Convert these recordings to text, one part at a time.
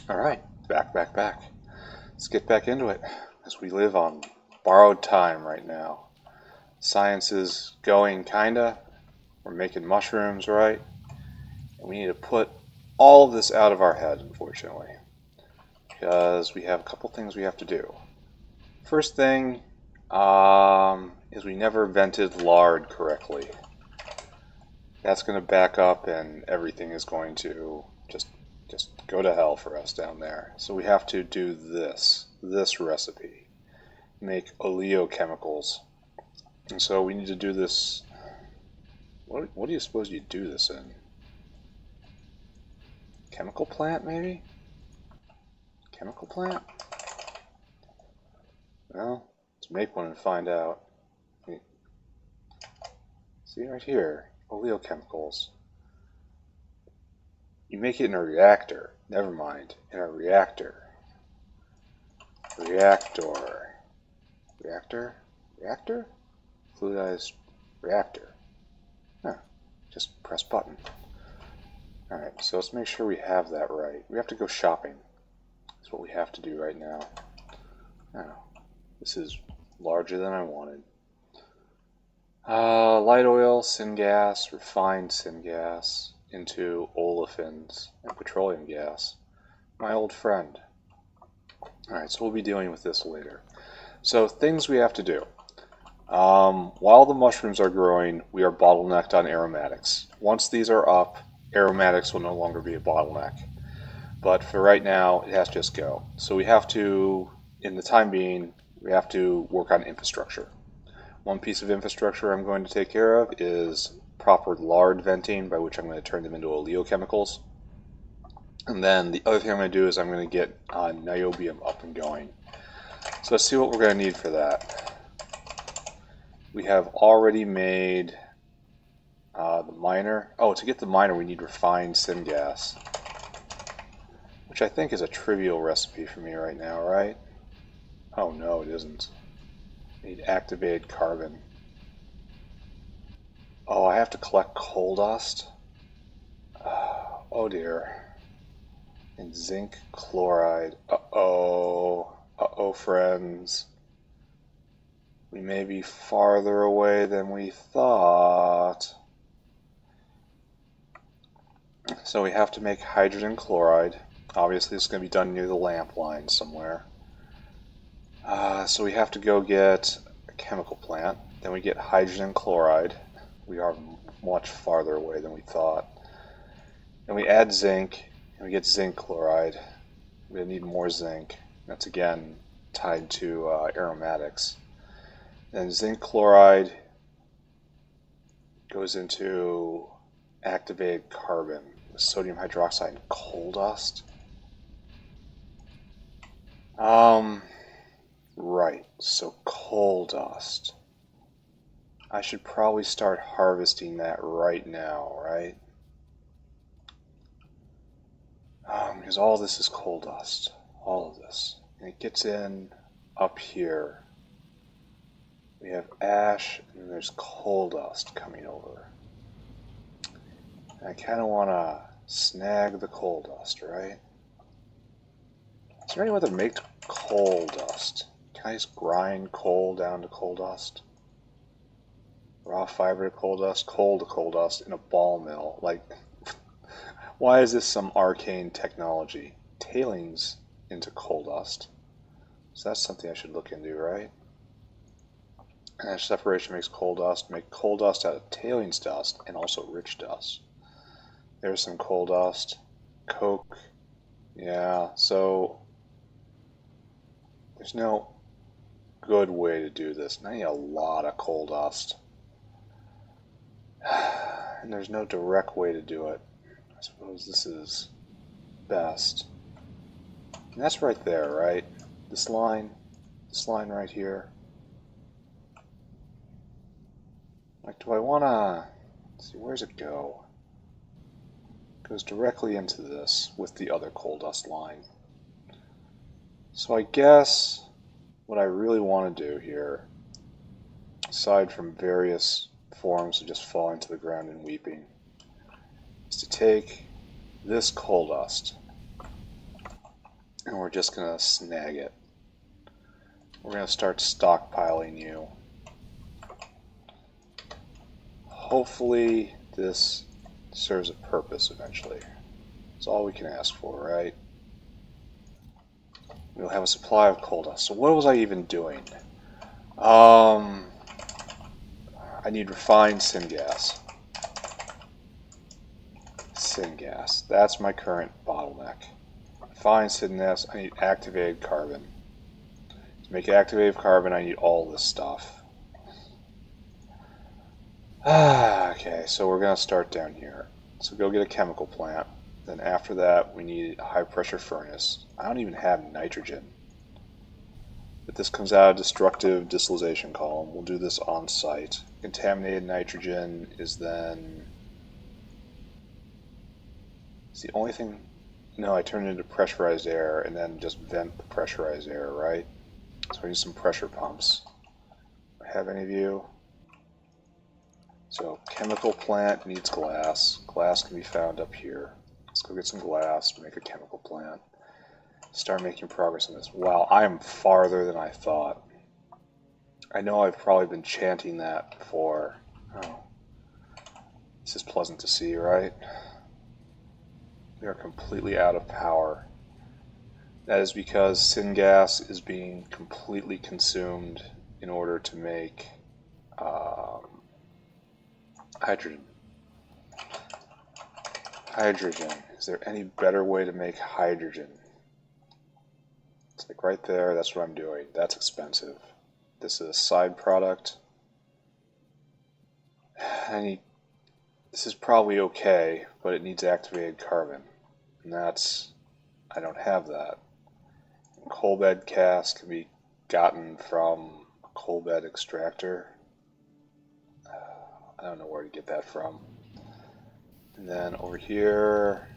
Alright, back. Let's get back into it, as we live on borrowed time right now. Science is going kinda. We're making mushrooms, right? And we need to put all of this out of our head, unfortunately. Because we have a couple things we have to do. First thing is we never vented lard correctly. That's going to back up and everything is going to just go to hell for us down there. So we have to do this recipe. Make oleochemicals. And so we need to do this. What do you suppose you do this in? Chemical plant, maybe? Chemical plant? Well, let's make one and find out. See right here, oleochemicals. You make it in a reactor. Never mind, in a reactor. Reactor? Fluidized reactor. Huh. Just press button. Alright, so let's make sure we have that right. We have to go shopping. That's what we have to do right now. Oh, this is larger than I wanted. Light oil, syngas, refined syngas into olefins and petroleum gas. My old friend. Alright, so we'll be dealing with this later. So, things we have to do. While the mushrooms are growing, we are bottlenecked on aromatics. Once these are up, aromatics will no longer be a bottleneck. But for right now, it has to just go. So we have to, in the time being, we have to work on infrastructure. One piece of infrastructure I'm going to take care of is proper lard venting, by which I'm going to turn them into oleochemicals. And then the other thing I'm going to do is I'm going to get niobium up and going. So let's see what we're going to need for that. We have already made the miner. Oh, to get the miner we need refined syngas, which I think is a trivial recipe for me right now, right? Oh no, it isn't. I need activated carbon. Oh, I have to collect coal dust? Oh dear. And zinc chloride. Uh-oh, friends. We may be farther away than we thought. So we have to make hydrogen chloride. Obviously, it's going to be done near the lamp line somewhere. So we have to go get a chemical plant. Then we get hydrogen chloride. We are much farther away than we thought. Then we add zinc, and we get zinc chloride. We're going to need more zinc. That's again tied to aromatics. Then zinc chloride goes into activated carbon with sodium hydroxide and coal dust. Right, so coal dust. I should probably start harvesting that right now, right? Because all this is coal dust. All of this. And it gets in up here. We have ash, and then there's coal dust coming over. And I kind of want to snag the coal dust, right? Is there any way to make coal dust? Can I just grind coal down to coal dust? Raw fiber to coal to coal dust in a ball mill. Like, why is this some arcane technology? Tailings into coal dust. So that's something I should look into, right? Ash separation makes coal dust. Make coal dust out of tailings dust and also rich dust. There's some coal dust. Coke. Yeah, so there's no good way to do this. And I need a lot of coal dust. And there's no direct way to do it. I suppose this is best. And that's right there, right? This line right here. Like, do I want to... Let's see, where's it go? It goes directly into this with the other coal dust line. So I guess what I really want to do here, aside from various forms of just falling to the ground and weeping, is to take this coal dust and we're just going to snag it. We're going to start stockpiling you. Hopefully this serves a purpose eventually. That's all we can ask for, right? We'll have a supply of coal dust. So what was I even doing? I need refined syngas. Syngas. That's my current bottleneck. Refined syngas. I need activated carbon. To make activated carbon, I need all this stuff. Okay, so we're going to start down here. So go get a chemical plant. Then after that, we need a high pressure furnace. I don't even have nitrogen. But this comes out of destructive distillation column. We'll do this on site. Contaminated nitrogen is then... It's the only thing... No, I turn it into pressurized air and then just vent the pressurized air, right? So I need some pressure pumps. Do I have any of you? So chemical plant needs glass. Glass can be found up here. Let's go get some glass, make a chemical plant. Start making progress on this. Wow, I am farther than I thought. I know I've probably been chanting that before. Oh. This is pleasant to see, right? We are completely out of power. That is because syngas is being completely consumed in order to make hydrogen. Hydrogen. Is there any better way to make hydrogen? It's like right there, that's what I'm doing. That's expensive. This is a side product. This is probably okay, but it needs activated carbon. And that's, I don't have that. Coal bed cast can be gotten from a coal bed extractor. I don't know where to get that from. And then over here,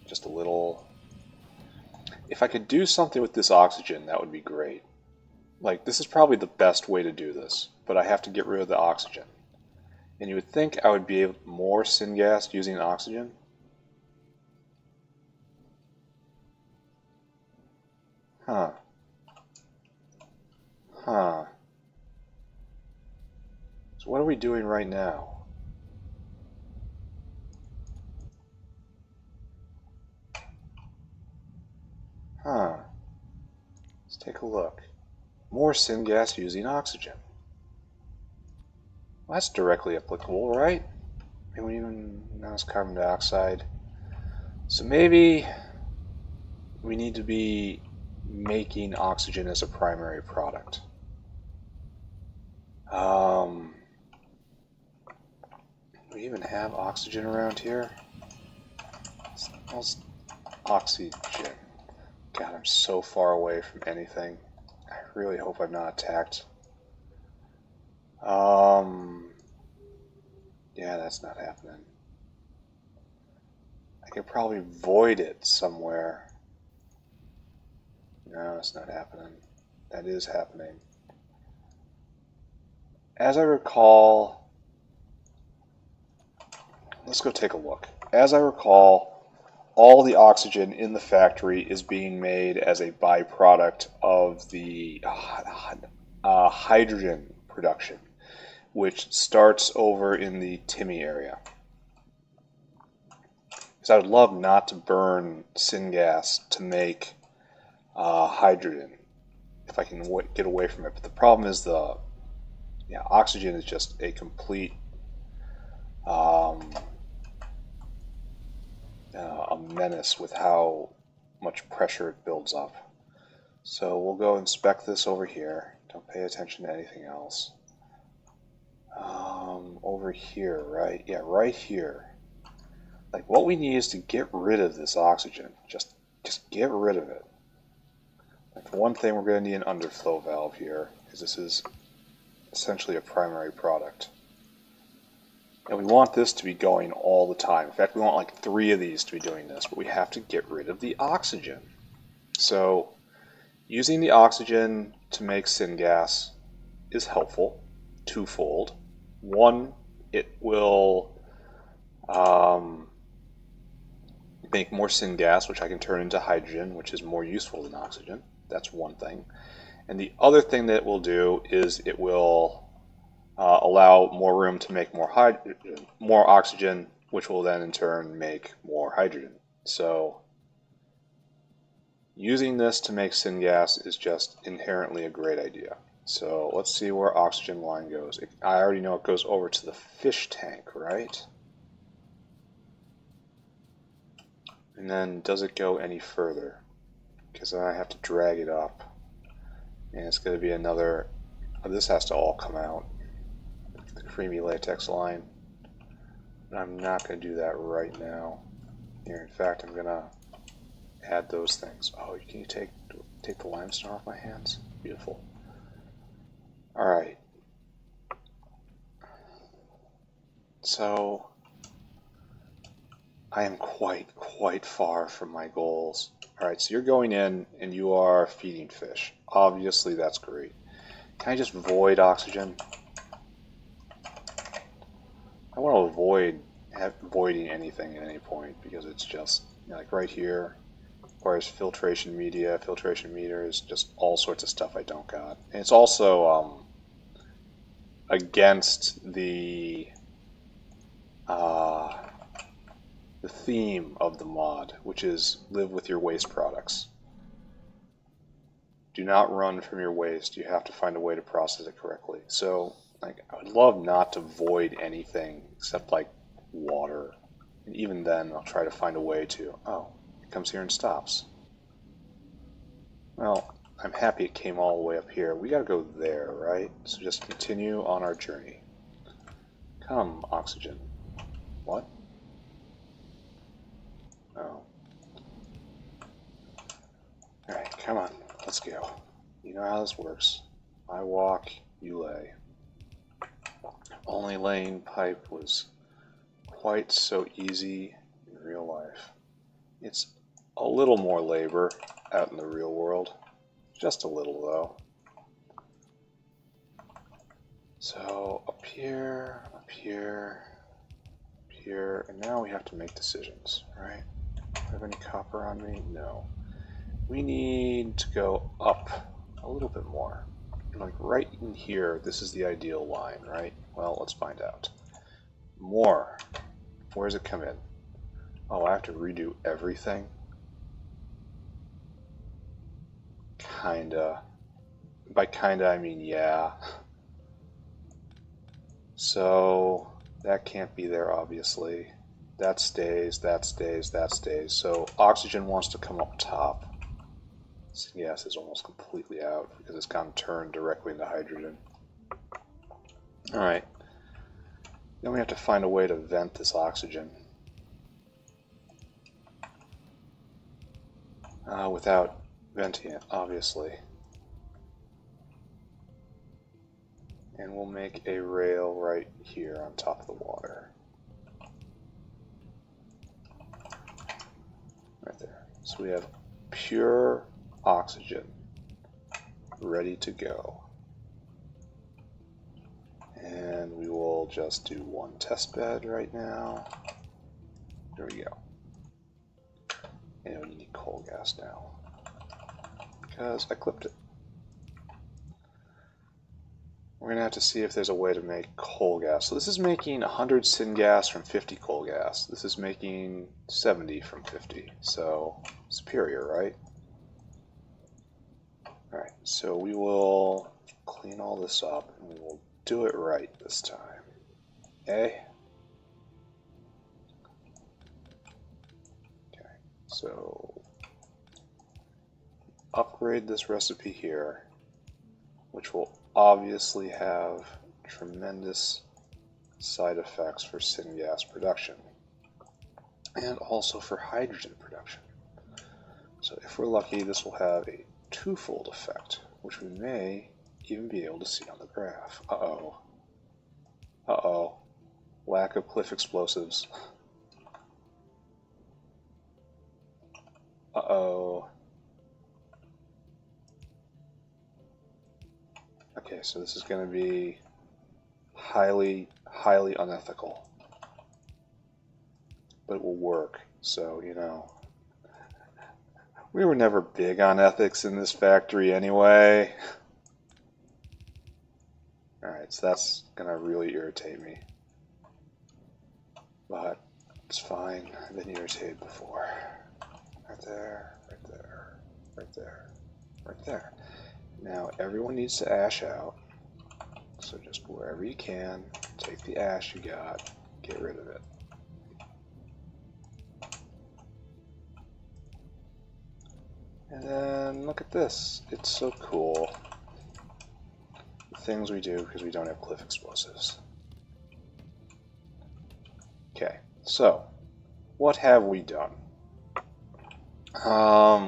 just a little. If I could do something with this oxygen, that would be great. Like, this is probably the best way to do this, but I have to get rid of the oxygen. And you would think I would be able to more syngas using oxygen. Huh. Huh. So what are we doing right now? Huh. Let's take a look. More syngas using oxygen. Well, that's directly applicable, right? Maybe we even now it's carbon dioxide. So maybe we need to be making oxygen as a primary product. Do we even have oxygen around here? How's oxygen? God, I'm so far away from anything. I really hope I'm not attacked. Yeah, that's not happening. I could probably void it somewhere. No, it's not happening. That is happening. As I recall, let's go take a look. As I recall, all the oxygen in the factory is being made as a byproduct of the hydrogen production, which starts over in the Timmy area. Because I would love not to burn syngas to make hydrogen if I can get away from it. But the problem is oxygen is just a complete a menace with how much pressure it builds up. So we'll go inspect this over here. Don't pay attention to anything else. Over here, right? Yeah, right here. Like, what we need is to get rid of this oxygen. Just get rid of it. Like, for one thing, we're going to need an underflow valve here, because this is essentially a primary product. And we want this to be going all the time. In fact, we want like 3 of these to be doing this, but we have to get rid of the oxygen. So, using the oxygen to make syngas is helpful, twofold. One, it will make more syngas, which I can turn into hydrogen, which is more useful than oxygen. That's one thing. And the other thing that it will do is it will allow more room to make more hydrogen, more oxygen, which will then in turn make more hydrogen. So using this to make syngas is just inherently a great idea. So let's see where oxygen line goes. I already know it goes over to the fish tank, right? And then does it go any further? Because then I have to drag it up. And it's going to be another... this has to all come out. The creamy latex line. But I'm not going to do that right now. Here, in fact, I'm going to add those things. Oh, can you take the limestone off my hands? Beautiful. Alright. So I am quite far from my goals. Alright, so you're going in and you are feeding fish. Obviously that's great. Can I just void oxygen? I want to avoid voiding anything at any point because it's just, you know, like right here requires filtration media, filtration meters, just all sorts of stuff I don't got. And it's also against the theme of the mod, which is live with your waste products. Do not run from your waste. You have to find a way to process it correctly. So, like, I would love not to void anything except like water. And even then, I'll try to find a way to. Oh, it comes here and stops. Well, I'm happy it came all the way up here. We gotta go there, right? So just continue on our journey. Come, oxygen. What? Oh. Alright, come on. Let's go. You know how this works. I walk, you lay. Only laying pipe was quite so easy in real life. It's a little more labor out in the real world. Just a little, though. So, up here, up here, up here, and now we have to make decisions, right? Do I have any copper on me? No. We need to go up a little bit more. Like right in here, this is the ideal line, right? Well, let's find out. More. Where does it come in? Oh, I have to redo everything? Kinda. By kinda, I mean yeah. So, that can't be there, obviously. That stays, that stays, that stays. So, oxygen wants to come up top. Syngas is almost completely out because it's gone turned directly into hydrogen. Alright. Then we have to find a way to vent this oxygen. Without venting it, obviously. And we'll make a rail right here on top of the water. Right there. So we have pure oxygen ready to go. And we will just do one test bed right now. There we go. And we need coal gas now because I clipped it. We're going to have to see if there's a way to make coal gas. So this is making 100 syngas from 50 coal gas. This is making 70 from 50. So superior, right? Alright, so we will clean all this up and we will do it right this time. Okay? Okay, so upgrade this recipe here, which will obviously have tremendous side effects for syngas production and also for hydrogen production. So if we're lucky, this will have a twofold effect, which we may even be able to see on the graph. Uh-oh. Uh-oh. Lack of cliff explosives. Uh-oh. Okay, so this is going to be highly unethical. But it will work. So, you know, we were never big on ethics in this factory anyway. Alright, so that's gonna really irritate me. But it's fine. I've been irritated before. Right there, right there, right there, right there. Now everyone needs to ash out. So just wherever you can, take the ash you got, get rid of it. And then look at this. It's so cool. The things we do because we don't have cliff explosives. Okay, so what have we done?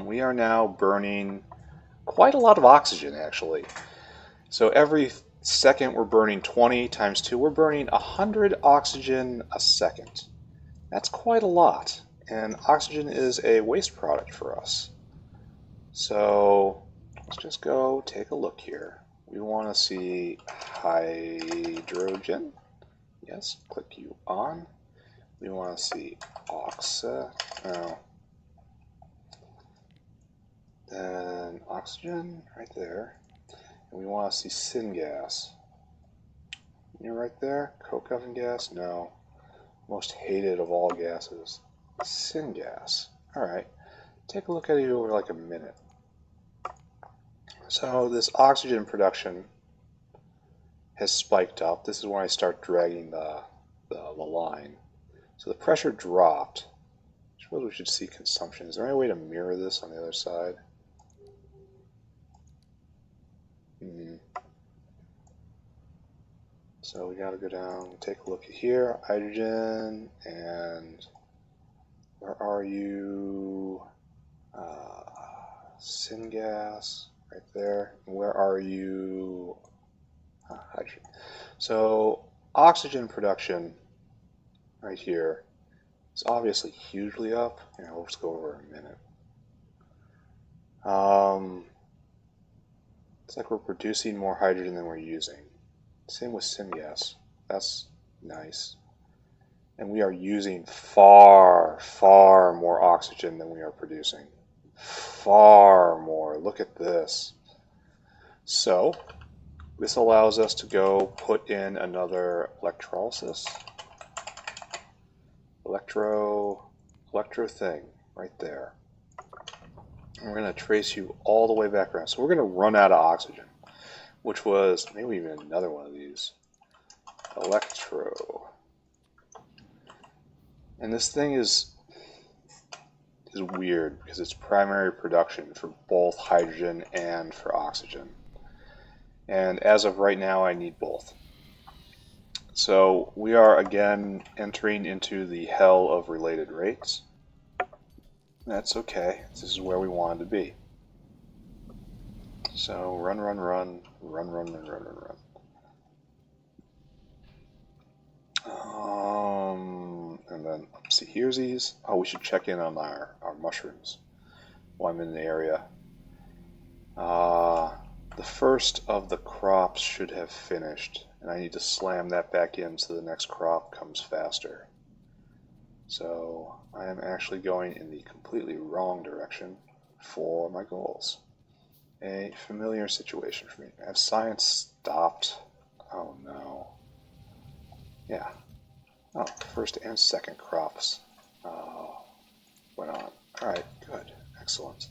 We are now burning quite a lot of oxygen, actually. So every second we're burning 20 times 2, we're burning 100 oxygen a second. That's quite a lot, and oxygen is a waste product for us. So let's just go take a look here. We want to see hydrogen. Yes, click you on. We want to see then oxygen right there. And we want to see syngas. You're right there. Coke oven gas? No. Most hated of all gases. Syngas. Alright. Take a look at it over like a minute. So this oxygen production has spiked up. This is when I start dragging the line. So the pressure dropped. I suppose we should see consumption. Is there any way to mirror this on the other side? So we got to go down, take a look at here, hydrogen, and where are you? Syngas, right there. And where are you? Hydrogen. So oxygen production right here is obviously hugely up. Yeah, let's go over a minute. It's like we're producing more hydrogen than we're using. Same with syngas. That's nice. And we are using far, far more oxygen than we are producing. Far more. Look at this. So, this allows us to go put in another electrolysis. Electro thing right there. And we're going to trace you all the way back around. So we're going to run out of oxygen, which was maybe even another one of these. Electro. And this thing is weird because it's primary production for both hydrogen and for oxygen. And as of right now, I need both. So we are again entering into the hell of related rates. That's okay. This is where we wanted to be. So run, run, run, run, run, run, run, run, run. And then, see, here's these. Oh, we should check in on our mushrooms while I'm in the area. The first of the crops should have finished, and I need to slam that back in so the next crop comes faster. So I am actually going in the completely wrong direction for my goals. A familiar situation for me. Have science stopped? Oh no. Yeah. Oh, first and second crops went on. Alright, good. Excellent.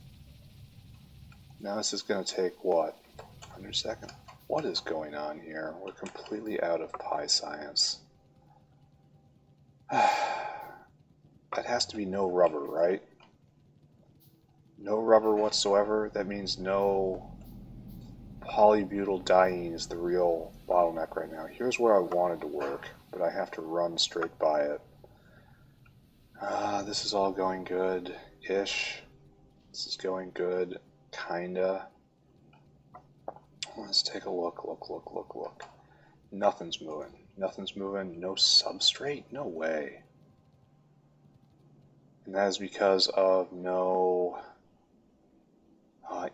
Now this is going to take, what, 100 seconds? What is going on here? We're completely out of pi science. That has to be no rubber, right? No rubber whatsoever. That means no polybutyldiene is the real bottleneck right now. Here's where I wanted to work, but I have to run straight by it. This is all going good-ish. This is going good, kinda. Let's take a look, look. Nothing's moving. Nothing's moving. No substrate? No way. And that is because of no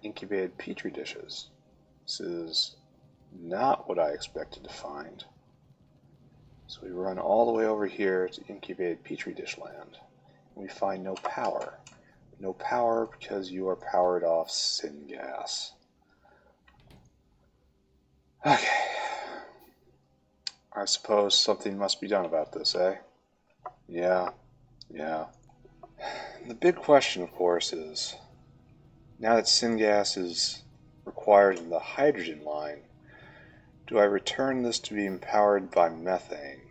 incubated petri dishes. This is not what I expected to find. So we run all the way over here to incubated petri dish land. We find no power. No power because you are powered off syngas. Okay. I suppose something must be done about this, eh? Yeah. The big question, of course, is now that syngas is required in the hydrogen line, do I return this to being powered by methane?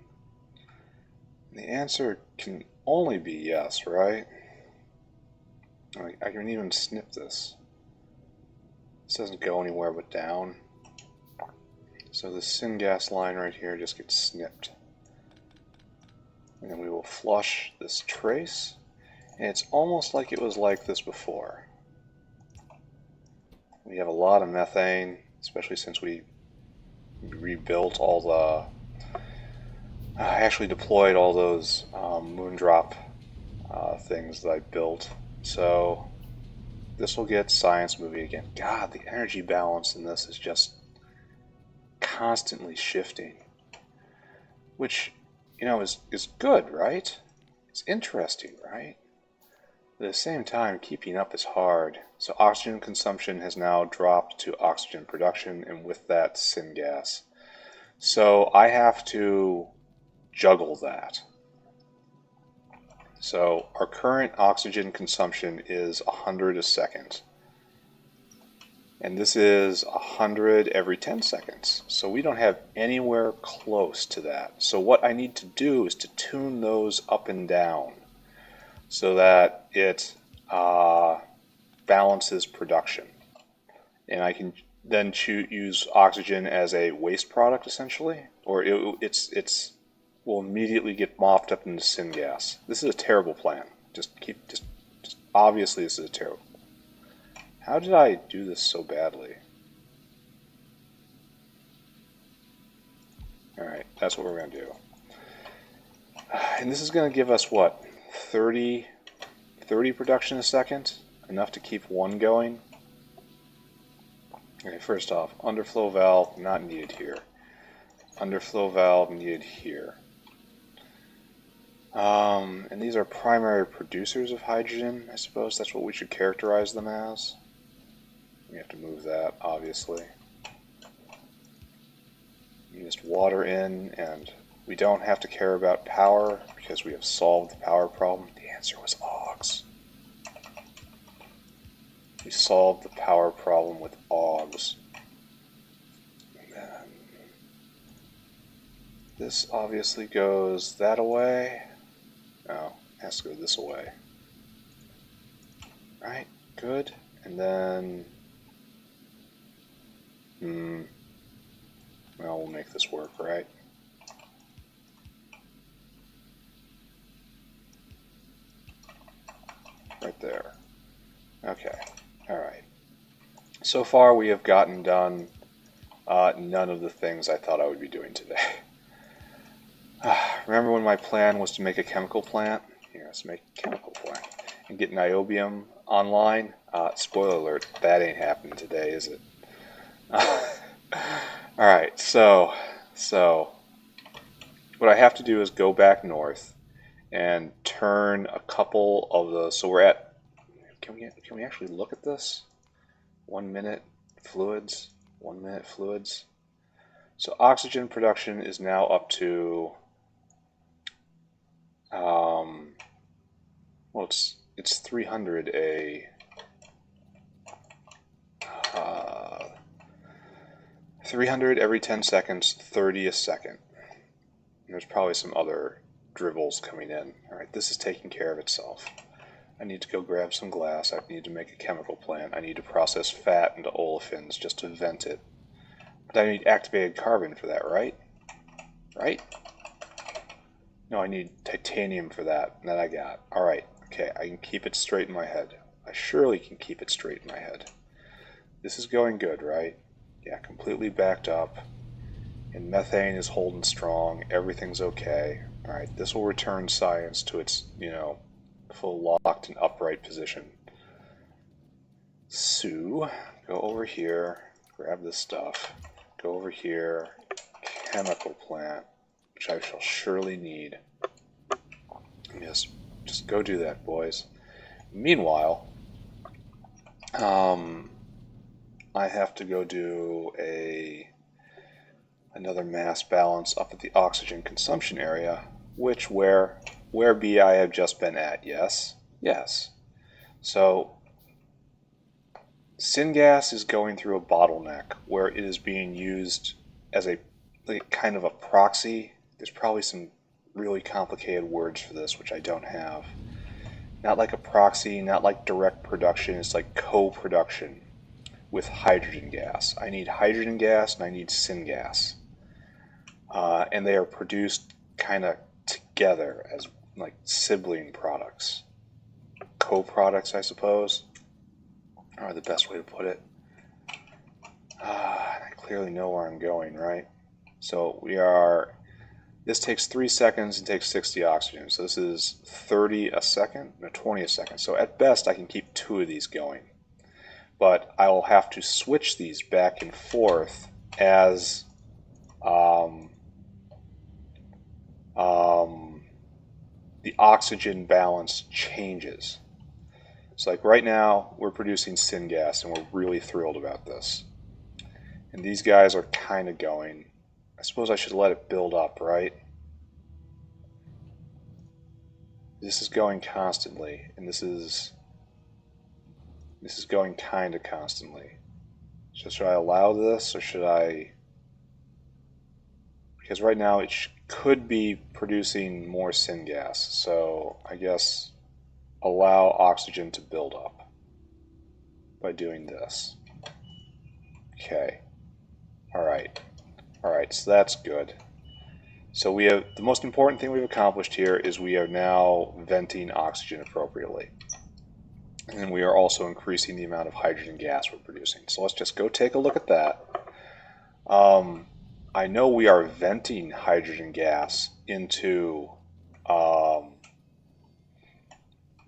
And the answer can only be yes, right? I can even snip this. This doesn't go anywhere but down. So the syngas line right here just gets snipped. And then we will flush this trace. And it's almost like it was like this before. We have a lot of methane, especially since we rebuilt all the... I actually deployed all those moondrop things that I built. So this will get science moving again. God, the energy balance in this is just constantly shifting. Which, you know, is good, right? It's interesting, right? But at the same time, keeping up is hard. So oxygen consumption has now dropped to oxygen production, and with that, syngas. So I have to juggle that. So our current oxygen consumption is 100 a second. And this is 100 every 10 seconds. So we don't have anywhere close to that. So what I need to do is to tune those up and down so that it balances production. And I can then use oxygen as a waste product, essentially. Or it's will immediately get mopped up into syngas. This is a terrible plan. Just obviously this is a terrible. How did I do this so badly? Alright, that's what we're going to do. And this is going to give us what? 30 production a second? Enough to keep one going? Okay, first off, underflow valve not needed here. Underflow valve needed here. And these are primary producers of hydrogen. I suppose that's what we should characterize them as. We have to move that, obviously. You just water in, and we don't have to care about power because we have solved the power problem. The answer was Augs. We solved the power problem with Augs. And then this obviously goes that away. No, it has to go this way. Right, good. And then... well, we'll make this work, right? Right there. Okay, alright. So far we have gotten done none of the things I thought I would be doing today. Remember when my plan was to make a chemical plant? Here, let's make a chemical plant. And get niobium online? Spoiler alert, that ain't happening today, is it? Alright, so what I have to do is go back north and turn a couple of the, so we're at, can we actually look at this? 1 minute fluids, 1 minute fluids. So oxygen production is now up to, well, it's 300 a 300 every 10 seconds, 30 a second. And there's probably some other dribbles coming in. Alright, this is taking care of itself. I need to go grab some glass. I need to make a chemical plant. I need to process fat into olefins just to vent it. But I need activated carbon for that, right? Right? No, I need titanium for that. And that I got. Alright, okay, I can keep it straight in my head. I surely can keep it straight in my head. This is going good, right? Yeah, completely backed up. And methane is holding strong. Everything's okay. Alright, this will return science to its, full locked and upright position. So, go over here, grab this stuff, go over here, chemical plant, which I shall surely need. Just Just go do that, boys. Meanwhile, I have to go do another mass balance up at the oxygen consumption area, where B I have just been at. Yes, yes. So syngas is going through a bottleneck where it is being used as a kind of a proxy. There's probably some really complicated words for this, which I don't have. Not like a proxy, not like direct production. It's like co-production with hydrogen gas. I need hydrogen gas and I need syngas. And they are produced kind of together as like sibling products. Co-products, I suppose, are the best way to put it. I clearly know where I'm going, right? So this takes 3 seconds and takes 60 oxygen. So this is 30 a second, no, 20 a second. So at best I can keep 2 of these going. But I will have to switch these back and forth as the oxygen balance changes. So like right now we're producing syngas and we're really thrilled about this. And these guys are kind of going. I suppose I should let it build up, right? This is going constantly, and this is going kind of constantly. So should I allow this, or should I? Because right now it could be producing more syngas, so I guess allow oxygen to build up by doing this. Okay. Alright, so that's good. So we have, the most important thing we've accomplished here is we are now venting oxygen appropriately. And then we are also increasing the amount of hydrogen gas we're producing. So let's just go take a look at that. I know we are venting hydrogen gas into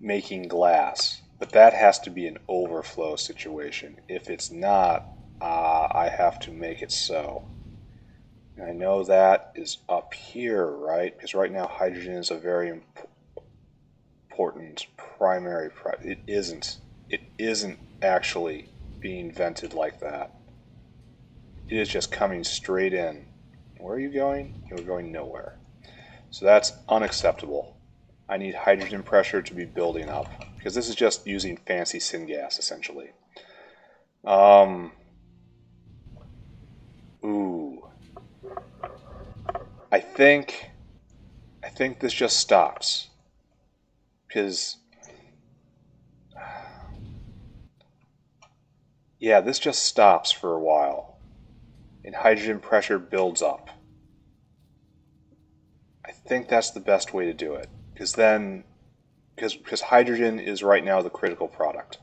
making glass, but that has to be an overflow situation. If it's not, I have to make it so. And I know that is up here, right? Because right now hydrogen is a very important primary product. It isn't actually being vented like that. It is just coming straight in. Where are you going? You're going nowhere. So that's unacceptable. I need hydrogen pressure to be building up, because this is just using fancy syngas essentially. Ooh. I think this just stops, because yeah, this just stops for a while and hydrogen pressure builds up. I think that's the best way to do it, because hydrogen is right now the critical product.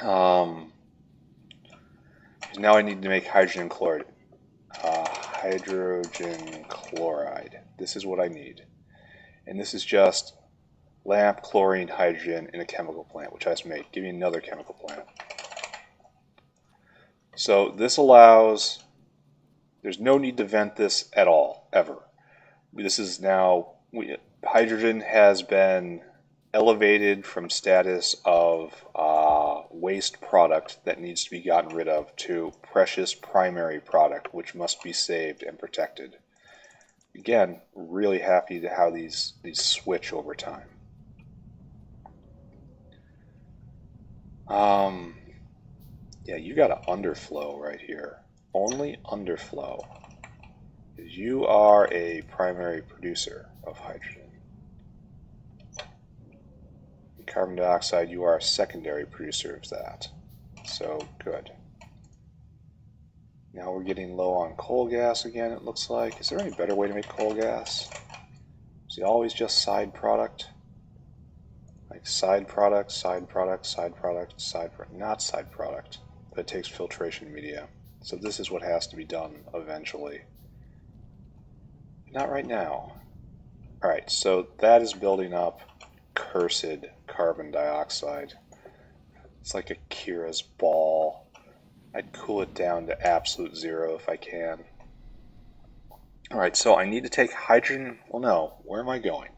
Now I need to make hydrogen chloride. Hydrogen chloride. This is what I need. And this is just lamp, chlorine, hydrogen in a chemical plant, which I just made. Give me another chemical plant. So this allows, there's no need to vent this at all, ever. This is now, hydrogen has been elevated from status of waste product that needs to be gotten rid of to precious primary product, which must be saved and protected. Again, really happy to how these switch over time. Yeah, you got an underflow right here. Only underflow. Because you are a primary producer of hydrogen. And carbon dioxide, you are a secondary producer of that. So, good. Now we're getting low on coal gas again, it looks like. Is there any better way to make coal gas? Is it always just side product? Like side product, side product, side product, side product. Not side product, but it takes filtration media. So this is what has to be done eventually. Not right now. Alright, so that is building up cursed carbon dioxide. It's like a Kira's ball. I'd cool it down to absolute zero if I can. Alright, so I need to take hydrogen. Well, no. Where am I going?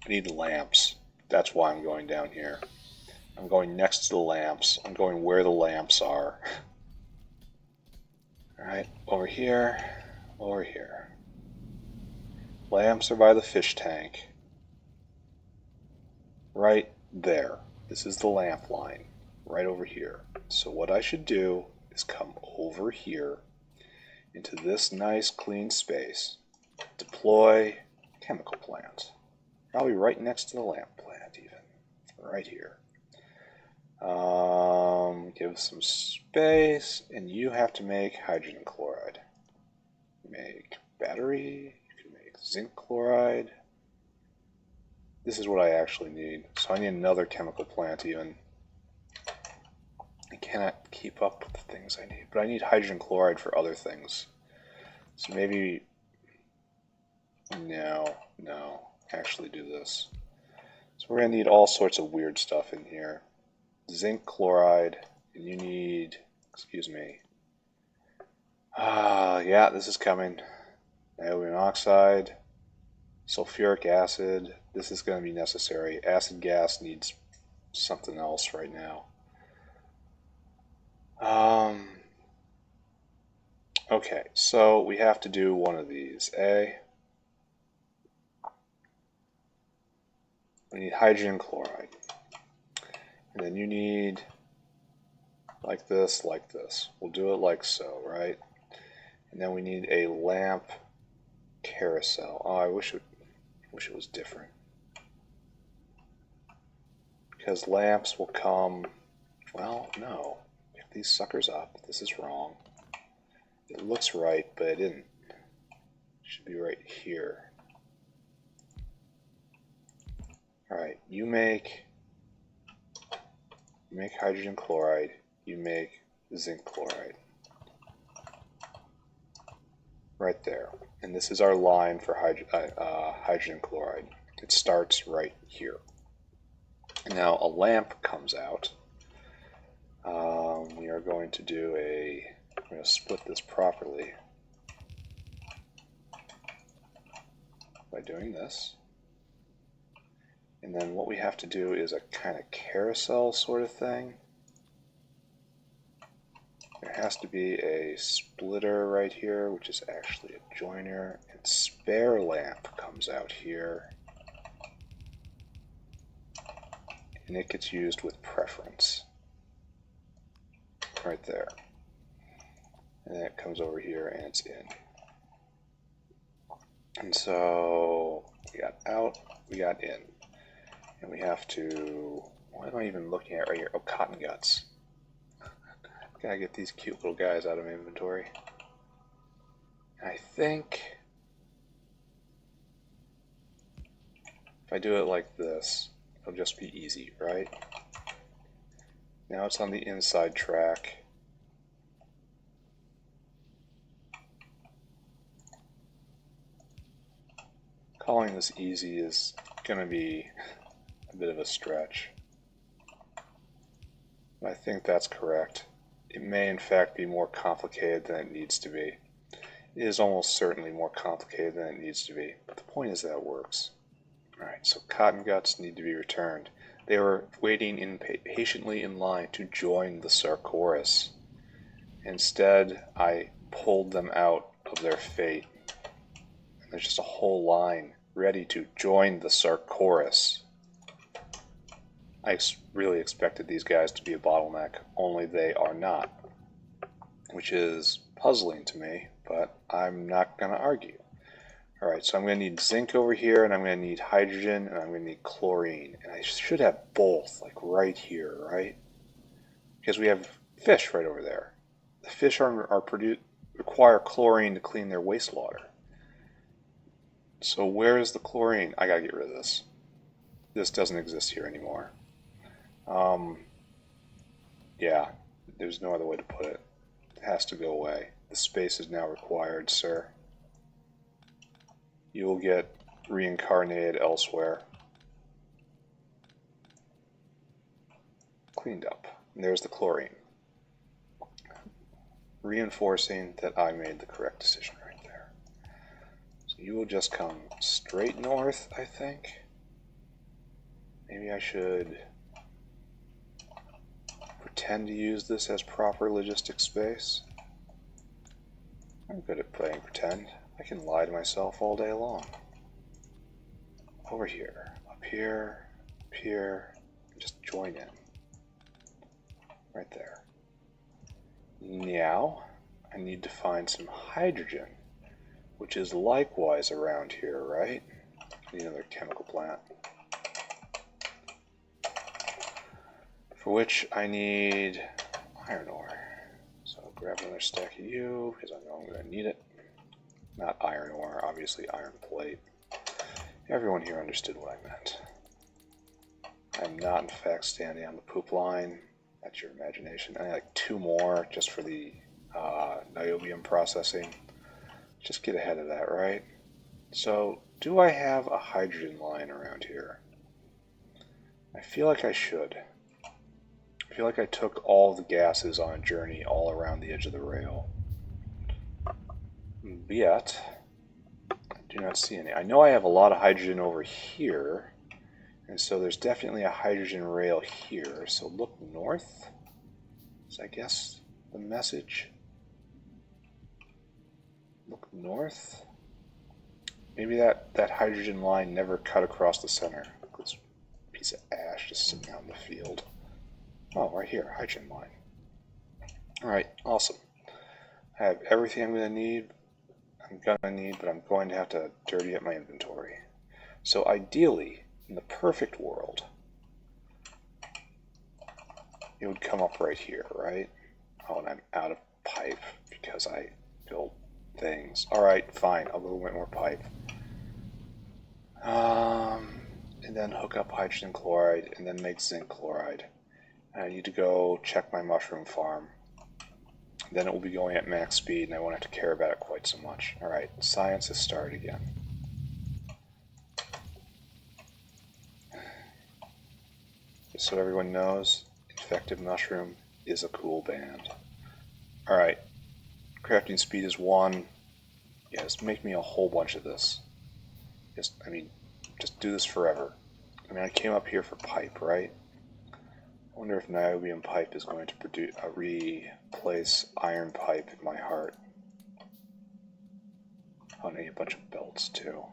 I need lamps. That's why I'm going down here. I'm going next to the lamps. I'm going where the lamps are. Alright, over here, over here. Lamps are by the fish tank. Right there. This is the lamp line. Right over here. So what I should do is come over here into this nice clean space. Deploy chemical plant. Probably right next to the lamp plant even. Right here. Give some space, and you have to make hydrogen chloride. Make battery, you can make zinc chloride. This is what I actually need. So I need another chemical plant even. I cannot keep up with the things I need, but I need hydrogen chloride for other things. So maybe, no, actually do this. So we're going to need all sorts of weird stuff in here. Zinc chloride, and you need, excuse me, yeah, this is coming. Niobium oxide, sulfuric acid, this is going to be necessary. Acid gas needs something else right now. Okay, so we have to do one of these. We need hydrogen chloride. And then you need like this, like this. We'll do it like so, right? And then we need a lamp carousel. Oh, I wish it was different. Because lamps will come, well, no. Pick these suckers up. This is wrong. It looks right, but it didn't. It should be right here. Alright, you make hydrogen chloride, you make zinc chloride. Right there. And this is our line for hydrogen chloride. It starts right here. Now a lamp comes out. We are going to do we're going to split this properly by doing this. And then what we have to do is a kind of carousel sort of thing. There has to be a splitter right here, which is actually a joiner, and spare lamp comes out here. And it gets used with preference. Right there. And then it comes over here and it's in. And so we got out, we got in. And we have to, what am I even looking at right here? Oh, cotton guts. Gotta get these cute little guys out of my inventory. I think if I do it like this, it'll just be easy, right? Now it's on the inside track. Calling this easy is gonna be a bit of a stretch. I think that's correct. It may in fact be more complicated than it needs to be. It is almost certainly more complicated than it needs to be, but the point is that it works. Alright, so cotton guts need to be returned. They were waiting patiently in line to join the Sarcoris. Instead, I pulled them out of their fate. And there's just a whole line ready to join the Sarcoris. I really expected these guys to be a bottleneck, only they are not. Which is puzzling to me, but I'm not going to argue. Alright, so I'm going to need zinc over here, and I'm going to need hydrogen, and I'm going to need chlorine. And I should have both, like right here, right? Because we have fish right over there. The fish require chlorine to clean their wastewater. So where is the chlorine? I gotta get rid of this. This doesn't exist here anymore. Yeah, there's no other way to put it. It has to go away. The space is now required, sir. You will get reincarnated elsewhere. Cleaned up. And there's the chlorine. Reinforcing that I made the correct decision right there. So you will just come straight north, I think. Maybe I should pretend to use this as proper logistic space. I'm good at playing pretend. I can lie to myself all day long. Over here, up here, just join in. Right there. Now, I need to find some hydrogen, which is likewise around here, right? I need another chemical plant. For which I need iron ore. So I'll grab another stack of you, because I know I'm going to need it. Not iron ore, obviously iron plate. Everyone here understood what I meant. I'm not, in fact, standing on the poop line. That's your imagination. I need like 2 more just for the niobium processing. Just get ahead of that, right? So, do I have a hydrogen line around here? I feel like I should. I feel like I took all the gases on a journey all around the edge of the rail. Yet, I do not see any. I know I have a lot of hydrogen over here, and so there's definitely a hydrogen rail here. So look north, is I guess the message. Look north. Maybe that hydrogen line never cut across the center. Look at this piece of ash just sitting out in the field. Oh, right here, hydrogen line. Alright, awesome. I have everything I'm going to need, but I'm going to have to dirty up my inventory. So ideally, in the perfect world, it would come up right here, right? Oh, and I'm out of pipe because I built things. Alright, fine, I'll go get more pipe. And then hook up hydrogen chloride, and then make zinc chloride. And I need to go check my mushroom farm. Then it will be going at max speed, and I won't have to care about it quite so much. Alright, science has started again. Just so everyone knows, Infected Mushroom is a cool band. Alright, crafting speed is 1. Yes, make me a whole bunch of this. Just do this forever. I mean, I came up here for pipe, right? I wonder if niobium pipe is going to replace iron pipe in my heart. Oh, I need a bunch of belts too.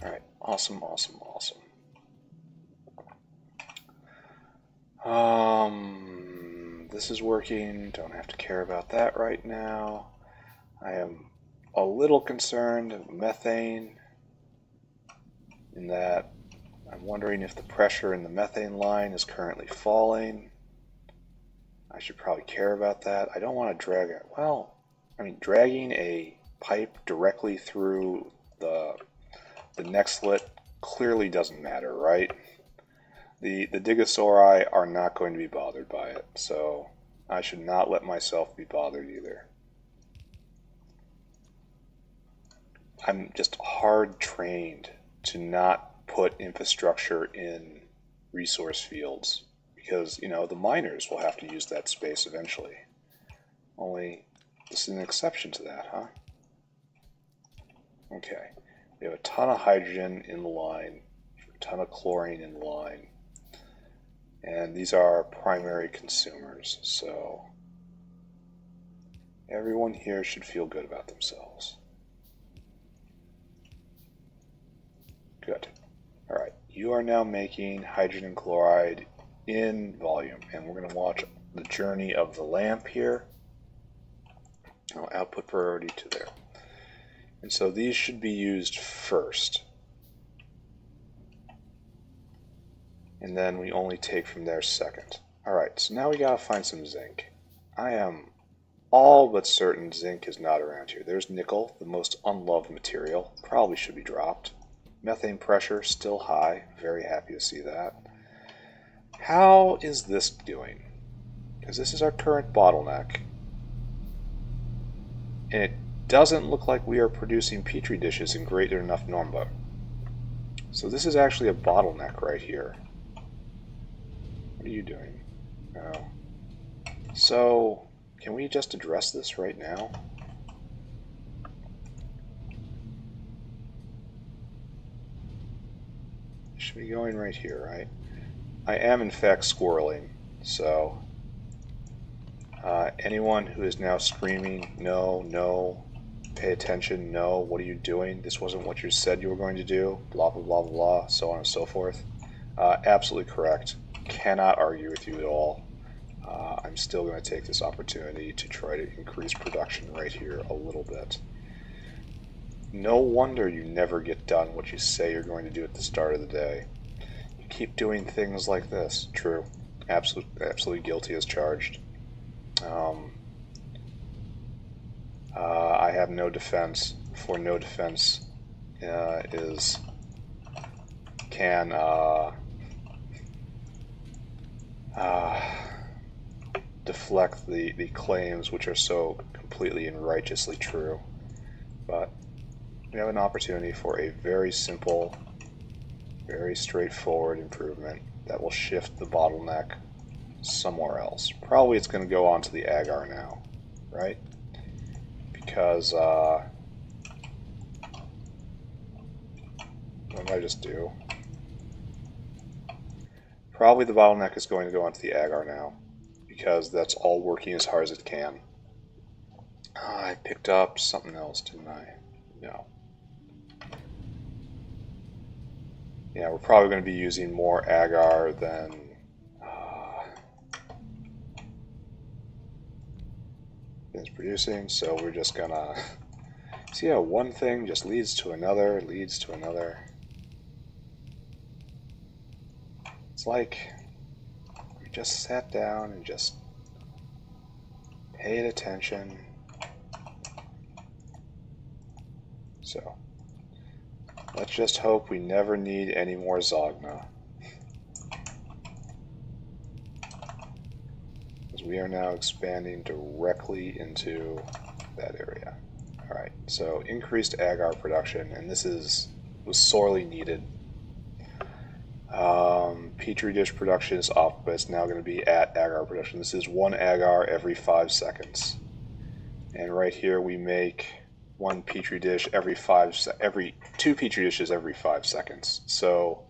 Alright, awesome. This is working, don't have to care about that right now. I am a little concerned of methane, in that I'm wondering if the pressure in the methane line is currently falling. I should probably care about that. I don't want to drag it. Well, I mean, dragging a pipe directly through the next slit clearly doesn't matter, right? The Digosauri are not going to be bothered by it, so I should not let myself be bothered either. I'm just hard trained to not put infrastructure in resource fields because, you know, the miners will have to use that space eventually. Only, this is an exception to that, huh? Okay, we have a ton of hydrogen in the line, a ton of chlorine in the line, and these are primary consumers, so everyone here should feel good about themselves. Good. Alright, you are now making hydrogen chloride in volume, and we're going to watch the journey of the lamp here. I'll output priority to there. And so these should be used first. And then we only take from there second. Alright, so now we gotta find some zinc. I am all but certain zinc is not around here. There's nickel, the most unloved material. Probably should be dropped. Methane pressure still high. Very happy to see that. How is this doing? Because this is our current bottleneck. And it doesn't look like we are producing petri dishes in greater enough number. So this is actually a bottleneck right here. What are you doing? Oh. So, can we just address this right now? should be going right here, right? I am in fact squirreling, so anyone who is now screaming, no, no, pay attention, no, what are you doing? This wasn't what you said you were going to do, blah, blah, blah, blah, blah, so on and so forth. Absolutely correct. Cannot argue with you at all. I'm still going to take this opportunity to try to increase production right here a little bit. No wonder you never get done what you say you're going to do at the start of the day. You keep doing things like this. True. Absolutely guilty as charged. I have no defense, for no defense is can deflect the claims which are so completely and righteously true. But we have an opportunity for a very simple, very straightforward improvement that will shift the bottleneck somewhere else. Probably it's going to go on to the agar now, right? Because, what did I just do? Probably the bottleneck is going to go onto the agar now, because that's all working as hard as it can. I picked up something else, didn't I? No. Yeah, we're probably going to be using more agar than it's producing, so we're just gonna see how one thing just leads to another, leads to another. It's like we just sat down and just paid attention. So let's just hope we never need any more Zogna. Because we are now expanding directly into that area. Alright, so increased agar production, and this was sorely needed. Petri dish production is up, but it's now going to be at agar production. This is 1 agar every 5 seconds. And right here we make 1 petri dish every 2 petri dishes every 5 seconds. So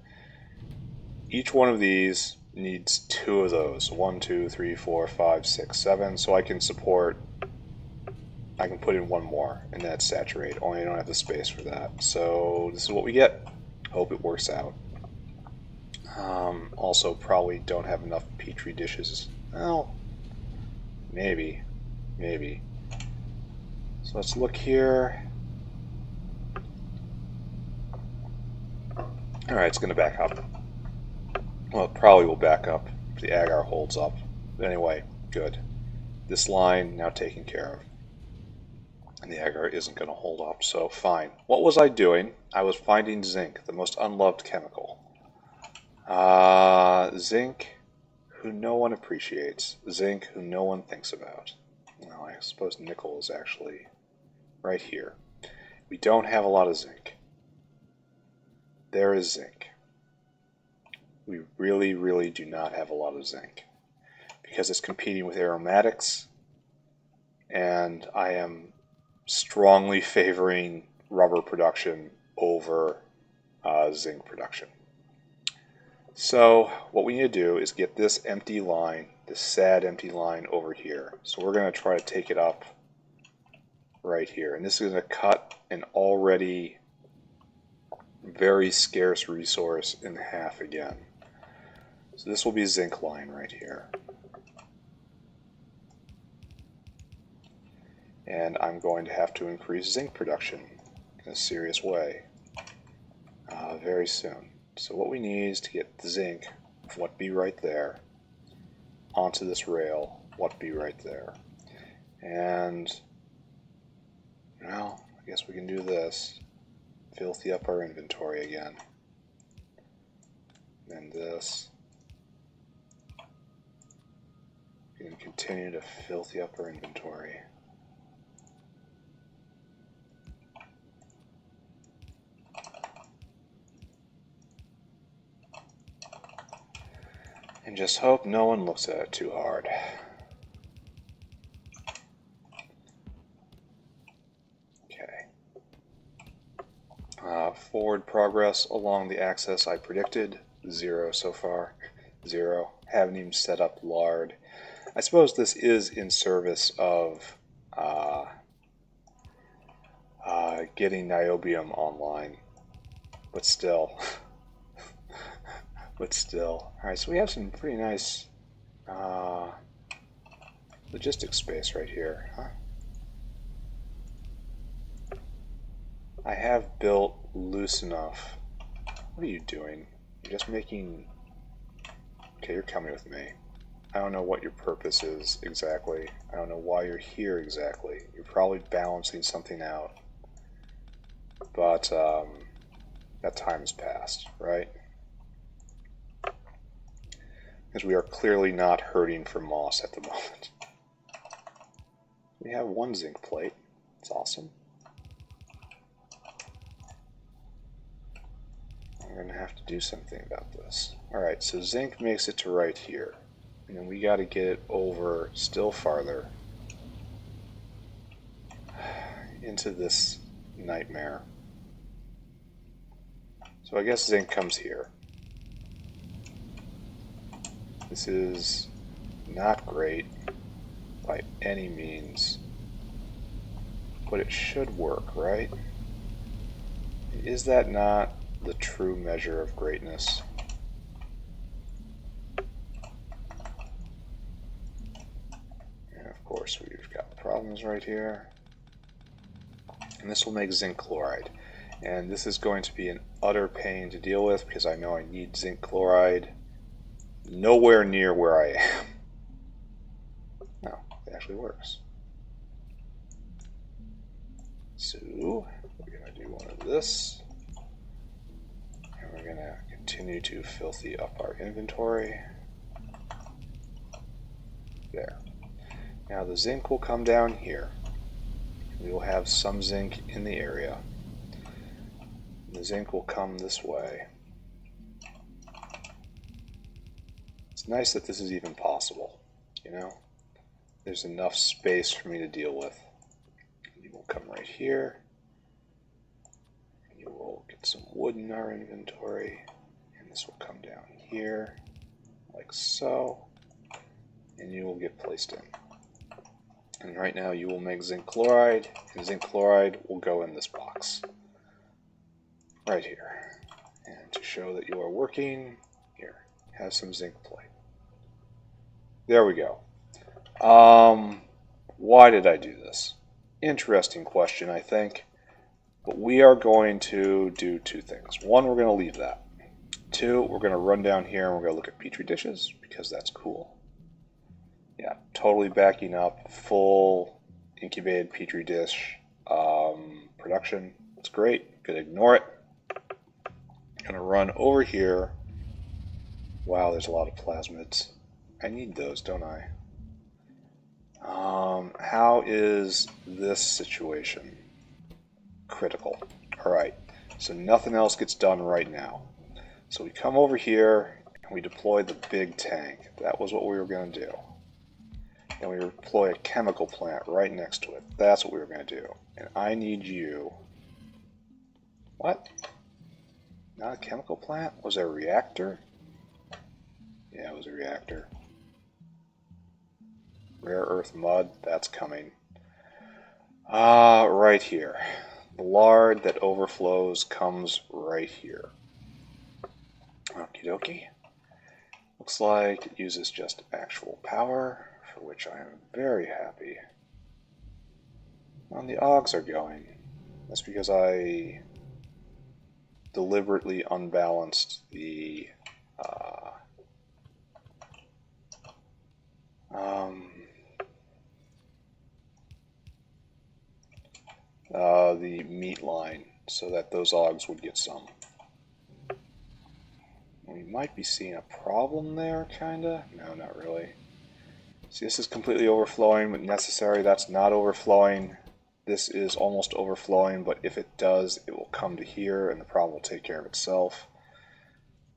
each one of these needs 2 of those. 1, 2, 3, 4, 5, 6, 7. So I can put in 1 more and that's saturate. Only I don't have the space for that. So this is what we get. Hope it works out. Also probably don't have enough petri dishes. Well, maybe. So let's look here. Alright, it's going to back up. Well, it probably will back up if the agar holds up. But anyway, good. This line now taken care of. And the agar isn't going to hold up, so fine. What was I doing? I was finding zinc, the most unloved chemical. Zinc, who no one appreciates. Zinc, who no one thinks about. Well, I suppose nickel is actually right here. We don't have a lot of zinc. There is zinc. We really, really do not have a lot of zinc. Because it's competing with aromatics, and I am strongly favoring rubber production over zinc production. So what we need to do is get this empty line, this sad empty line over here. So we're going to try to take it up right here. And this is going to cut an already very scarce resource in half again. So this will be zinc line right here. And I'm going to have to increase zinc production in a serious way very soon. So what we need is to get the zinc, what be right there, onto this rail, what be right there. And, well, I guess we can do this. Filthy up our inventory again. And this. We can continue to filthy up our inventory. And just hope no one looks at it too hard. Okay. onward progress along the axis I predicted. 0 so far. 0. Haven't even set up lard. I suppose this is in service of getting niobium online, but still. But still. Alright, so we have some pretty nice logistics space right here, huh? I have built loose enough. What are you doing? You're just making... Okay, you're coming with me. I don't know what your purpose is exactly. I don't know why you're here exactly. You're probably balancing something out. But that time has passed, right? Because we are clearly not hurting for moss at the moment. We have one zinc plate. It's awesome. I'm going to have to do something about this. Alright, so zinc makes it to right here. And then we got to get it over still farther into this nightmare. So I guess zinc comes here. This is not great by any means, but it should work, right? Is that not the true measure of greatness? And of course we've got problems right here. And this will make zinc chloride. And this is going to be an utter pain to deal with because I know I need zinc chloride nowhere near where I am. No, it actually works. So we're going to do one of this. And we're going to continue to filthy up our inventory. There. Now the zinc will come down here. We will have some zinc in the area. The zinc will come this way. It's nice that this is even possible, you know? There's enough space for me to deal with. You will come right here. You will get some wood in our inventory. And this will come down here, like so. And you will get placed in. And right now you will make zinc chloride, and zinc chloride will go in this box. Right here. And to show that you are working, here, have some zinc plate. There we go. Why did I do this? Interesting question, I think. But we are going to do two things. One, we're going to leave that. Two, we're going to run down here and we're going to look at petri dishes, because that's cool. Yeah, totally backing up full incubated petri dish production. It's great. Gonna ignore it. Gonna run over here. Wow, there's a lot of plasmids. I need those, don't I? How is this situation? Critical. Alright, so nothing else gets done right now. So we come over here and we deploy the big tank. That was what we were going to do. And we deploy a chemical plant right next to it. That's what we were going to do. And I need you... What? Not a chemical plant? Was it a reactor? Yeah, it was a reactor. Rare earth mud, that's coming. Right here. The lard that overflows comes right here. Okie dokie. Looks like it uses just actual power, for which I am very happy. And the Augs are going. That's because I deliberately unbalanced the meat line so that those Augs would get some. We might be seeing a problem there, kinda. No, not really. See, this is completely overflowing when necessary. That's not overflowing. This is almost overflowing, but if it does, it will come to here and the problem will take care of itself.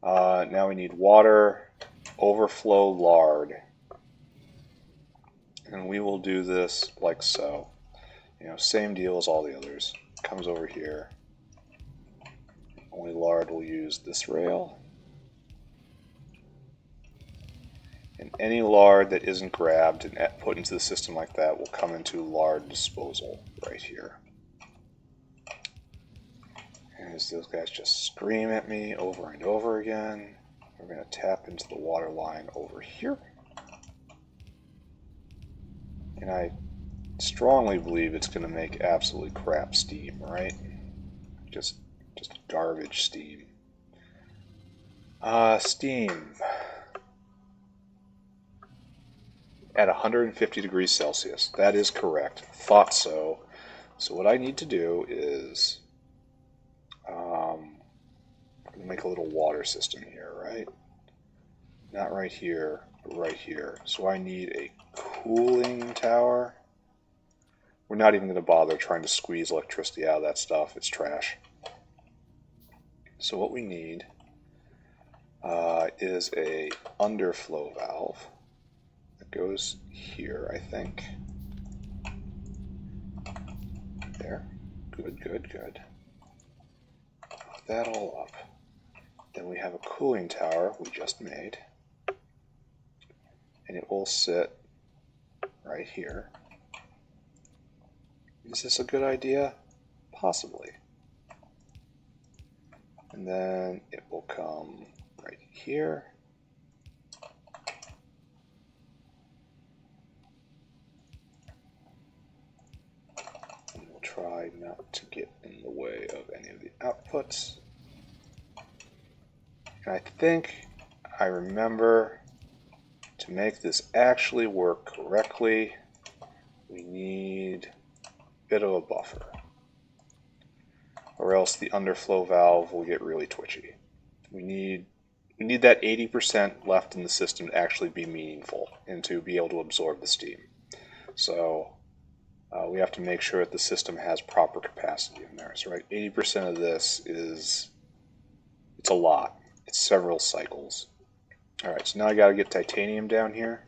Now we need water, overflow lard. And we will do this like so. You know, same deal as all the others. Comes over here. Only lard will use this rail. And any lard that isn't grabbed and put into the system like that will come into lard disposal right here. And as those guys just scream at me over and over again, we're going to tap into the water line over here. And I strongly believe it's going to make absolutely crap steam, right? Just garbage steam. Steam at 150 degrees Celsius. That is correct. Thought so. So what I need to do is make a little water system here, right? Not right here, but right here. So I need a cooling tower. We're not even going to bother trying to squeeze electricity out of that stuff. It's trash. So what we need is a underflow valve that goes here, I think. There. Good, good, good. Put that all up. Then we have a cooling tower we just made. And it will sit right here. Is this a good idea? Possibly. And then it will come right here. And we'll try not to get in the way of any of the outputs. And I think I remember to make this actually work correctly, we need a bit of a buffer, or else the underflow valve will get really twitchy. We need that 80% left in the system to actually be meaningful and to be able to absorb the steam. So we have to make sure that the system has proper capacity in there. So right, 80% of this it's a lot. It's several cycles. All right, so now I got to get titanium down here.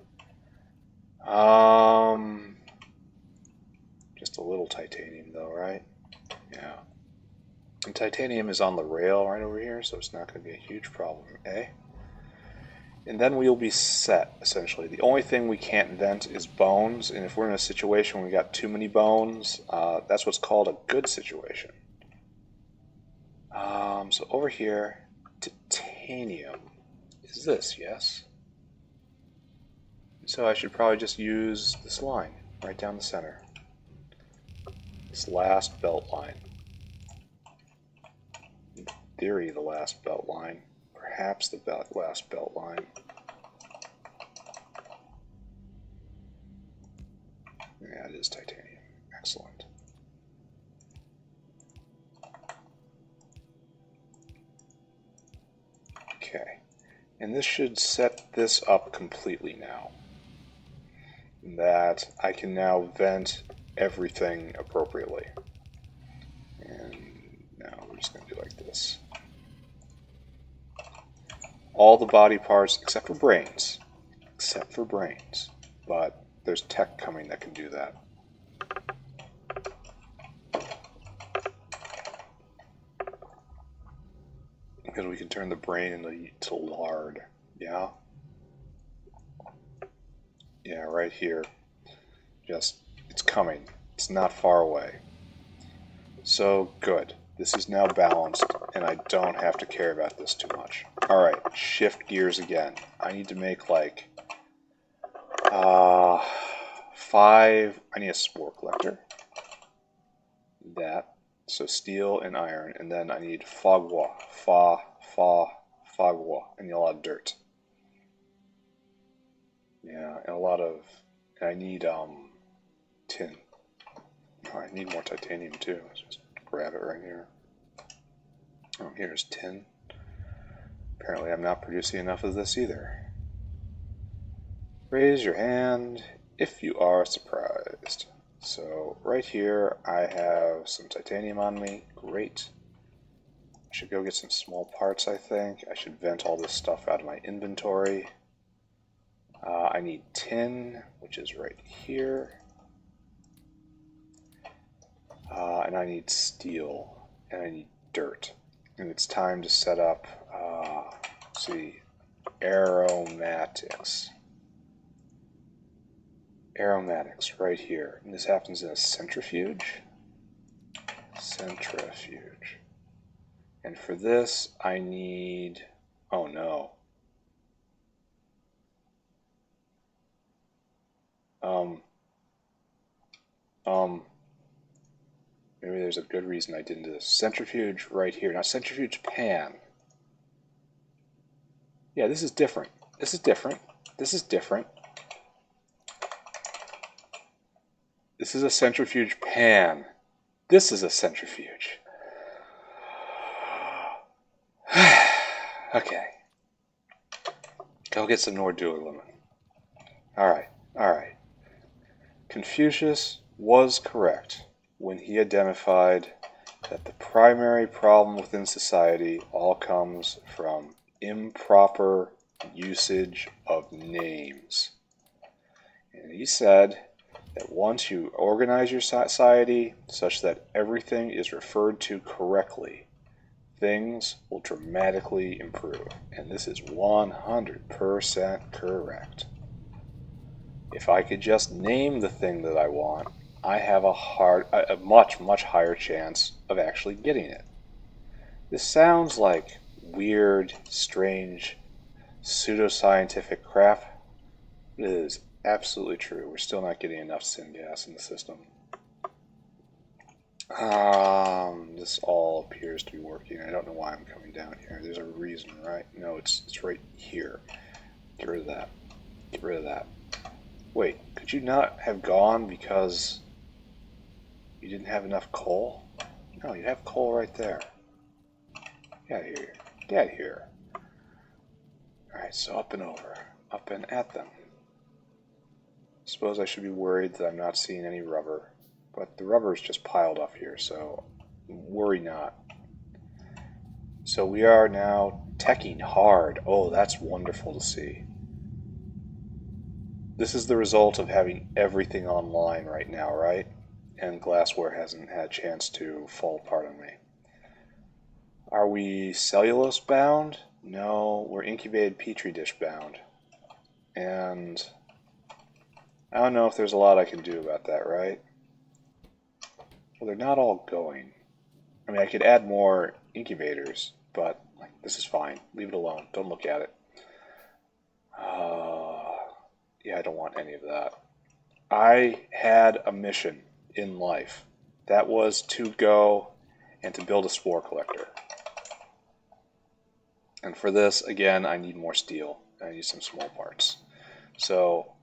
Just a little titanium though, right? Yeah. And titanium is on the rail right over here, so it's not going to be a huge problem, eh? And then we'll be set, essentially. The only thing we can't vent is bones, and if we're in a situation where we got too many bones, that's what's called a good situation. So over here, titanium is this, yes? So I should probably just use this line right down the center. This last belt line. In theory, the last belt line. Perhaps the last belt line. Yeah, it is titanium. Excellent. Okay. And this should set this up completely now. That I can now vent everything appropriately. And now we're just going to do like this. All the body parts except for brains. Except for brains. But there's tech coming that can do that. Because we can turn the brain into lard. Yeah? Yeah, right here. Just, it's coming. It's not far away. So, good. This is now balanced, and I don't have to care about this too much. Alright, shift gears again. I need to make like 5. I need a spore collector. That. So steel and iron, and then I need fogwa. Fogwa, and a lot of dirt. Yeah, and a lot of. I need tin. Oh, I need more titanium too. Let's just grab it right here. Oh, here's tin. Apparently I'm not producing enough of this either. Raise your hand if you are surprised. So right here I have some titanium on me. Great. I should go get some small parts, I think. I should vent all this stuff out of my inventory. I need tin, which is right here. And I need steel. And I need dirt. And it's time to set up, let's see, aromatics. Aromatics right here. And this happens in a centrifuge. Centrifuge. And for this, I need, oh no. Maybe there's a good reason I didn't do this. Centrifuge right here. Now, centrifuge pan. Yeah, this is different. This is different. This is different. This is a centrifuge pan. This is a centrifuge. Okay. Go get some Nordua lemon. Alright, alright. Confucius was correct when he identified that the primary problem within society all comes from improper usage of names. And he said that once you organize your society such that everything is referred to correctly, things will dramatically improve. And this is 100% correct. If I could just name the thing that I want, I have a much, much higher chance of actually getting it. This sounds like weird, strange, pseudoscientific crap. It is absolutely true. We're still not getting enough syngas in the system. This all appears to be working. I don't know why I'm coming down here. There's a reason, right? No, it's right here. Get rid of that. Get rid of that. Wait, could you not have gone because you didn't have enough coal? No, you have coal right there. Get out of here. Get out of here. Alright, so up and over. Up and at them. Suppose I should be worried that I'm not seeing any rubber. But the rubber is just piled up here, so worry not. So we are now teching hard. Oh, that's wonderful to see. This is the result of having everything online right now, right? And glassware hasn't had a chance to fall apart on me. Are we cellulose bound? No, we're incubated petri dish bound. And I don't know if there's a lot I can do about that, right? Well, they're not all going. I mean, I could add more incubators, but like, this is fine. Leave it alone. Don't look at it. Yeah, I don't want any of that. I had a mission in life. That was to go and to build a spore collector. And for this, again, I need more steel. I need some small parts. So,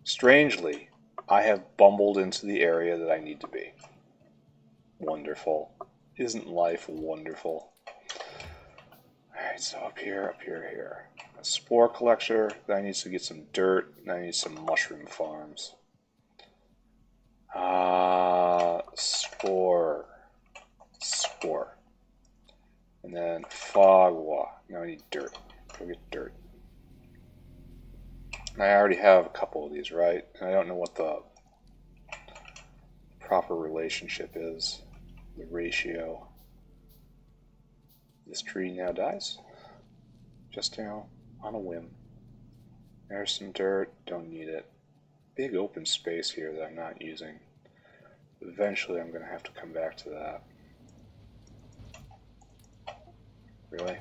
strangely, I have bumbled into the area that I need to be. Wonderful. Isn't life wonderful? Alright, so up here, here. A spore collector, then I need to get some dirt, then I need some mushroom farms. Spore. And then fogwa. Now I need dirt. Go get dirt. And I already have a couple of these, right? And I don't know what the proper relationship is. The ratio. This tree now dies. Just, on a whim. There's some dirt. Don't need it. Big open space here that I'm not using. Eventually I'm going to have to come back to that. Really?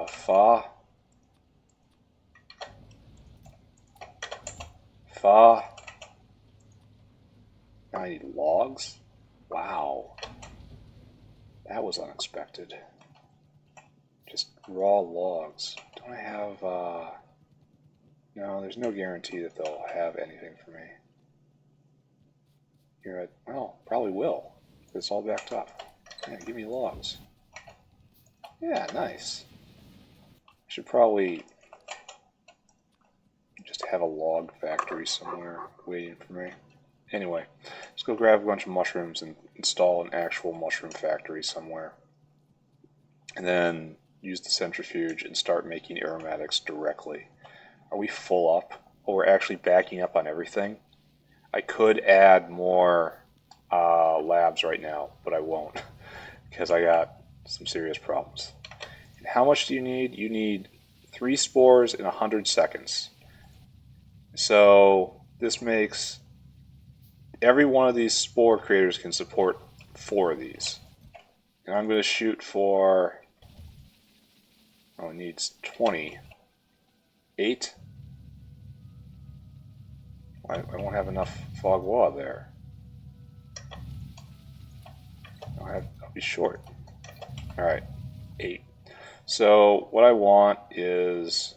Fa. Now I need logs? Wow. That was unexpected. Just raw logs. Don't I have, no, there's no guarantee that they'll have anything for me. You're at, well, probably will. It's all backed up. Yeah, give me logs. Yeah, nice. I should probably just have a log factory somewhere waiting for me. Anyway, let's go grab a bunch of mushrooms and install an actual mushroom factory somewhere. And then use the centrifuge and start making aromatics directly. Are we full up? Oh, we're actually backing up on everything? I could add more labs right now, but I won't. because I got some serious problems. And how much do you need? You need 3 spores in 100 seconds. So this makes every one of these spore creators can support 4 of these. And I'm going to shoot for, oh, it needs 28. I won't have enough fog wall there. I'll be short. Alright, 8. So what I want is,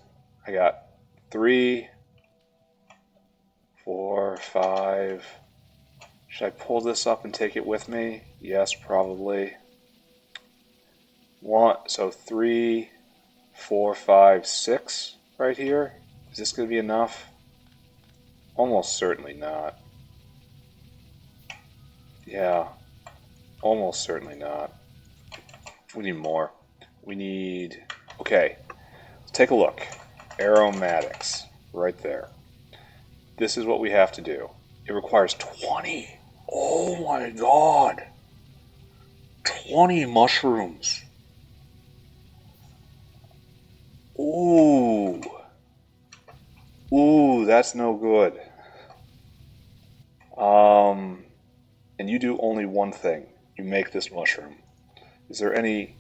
I got 3, 4, 5. Should I pull this up and take it with me? Yes, probably. So 3, 4, 5, 6 right here. Is this going to be enough? Almost certainly not. Yeah, almost certainly not. We need more. We need... Okay, let's take a look. Aromatics, right there. This is what we have to do. It requires 20. Oh my god! 20 mushrooms. Ooh. Ooh, that's no good. And you do only one thing. You make this mushroom. Is there any...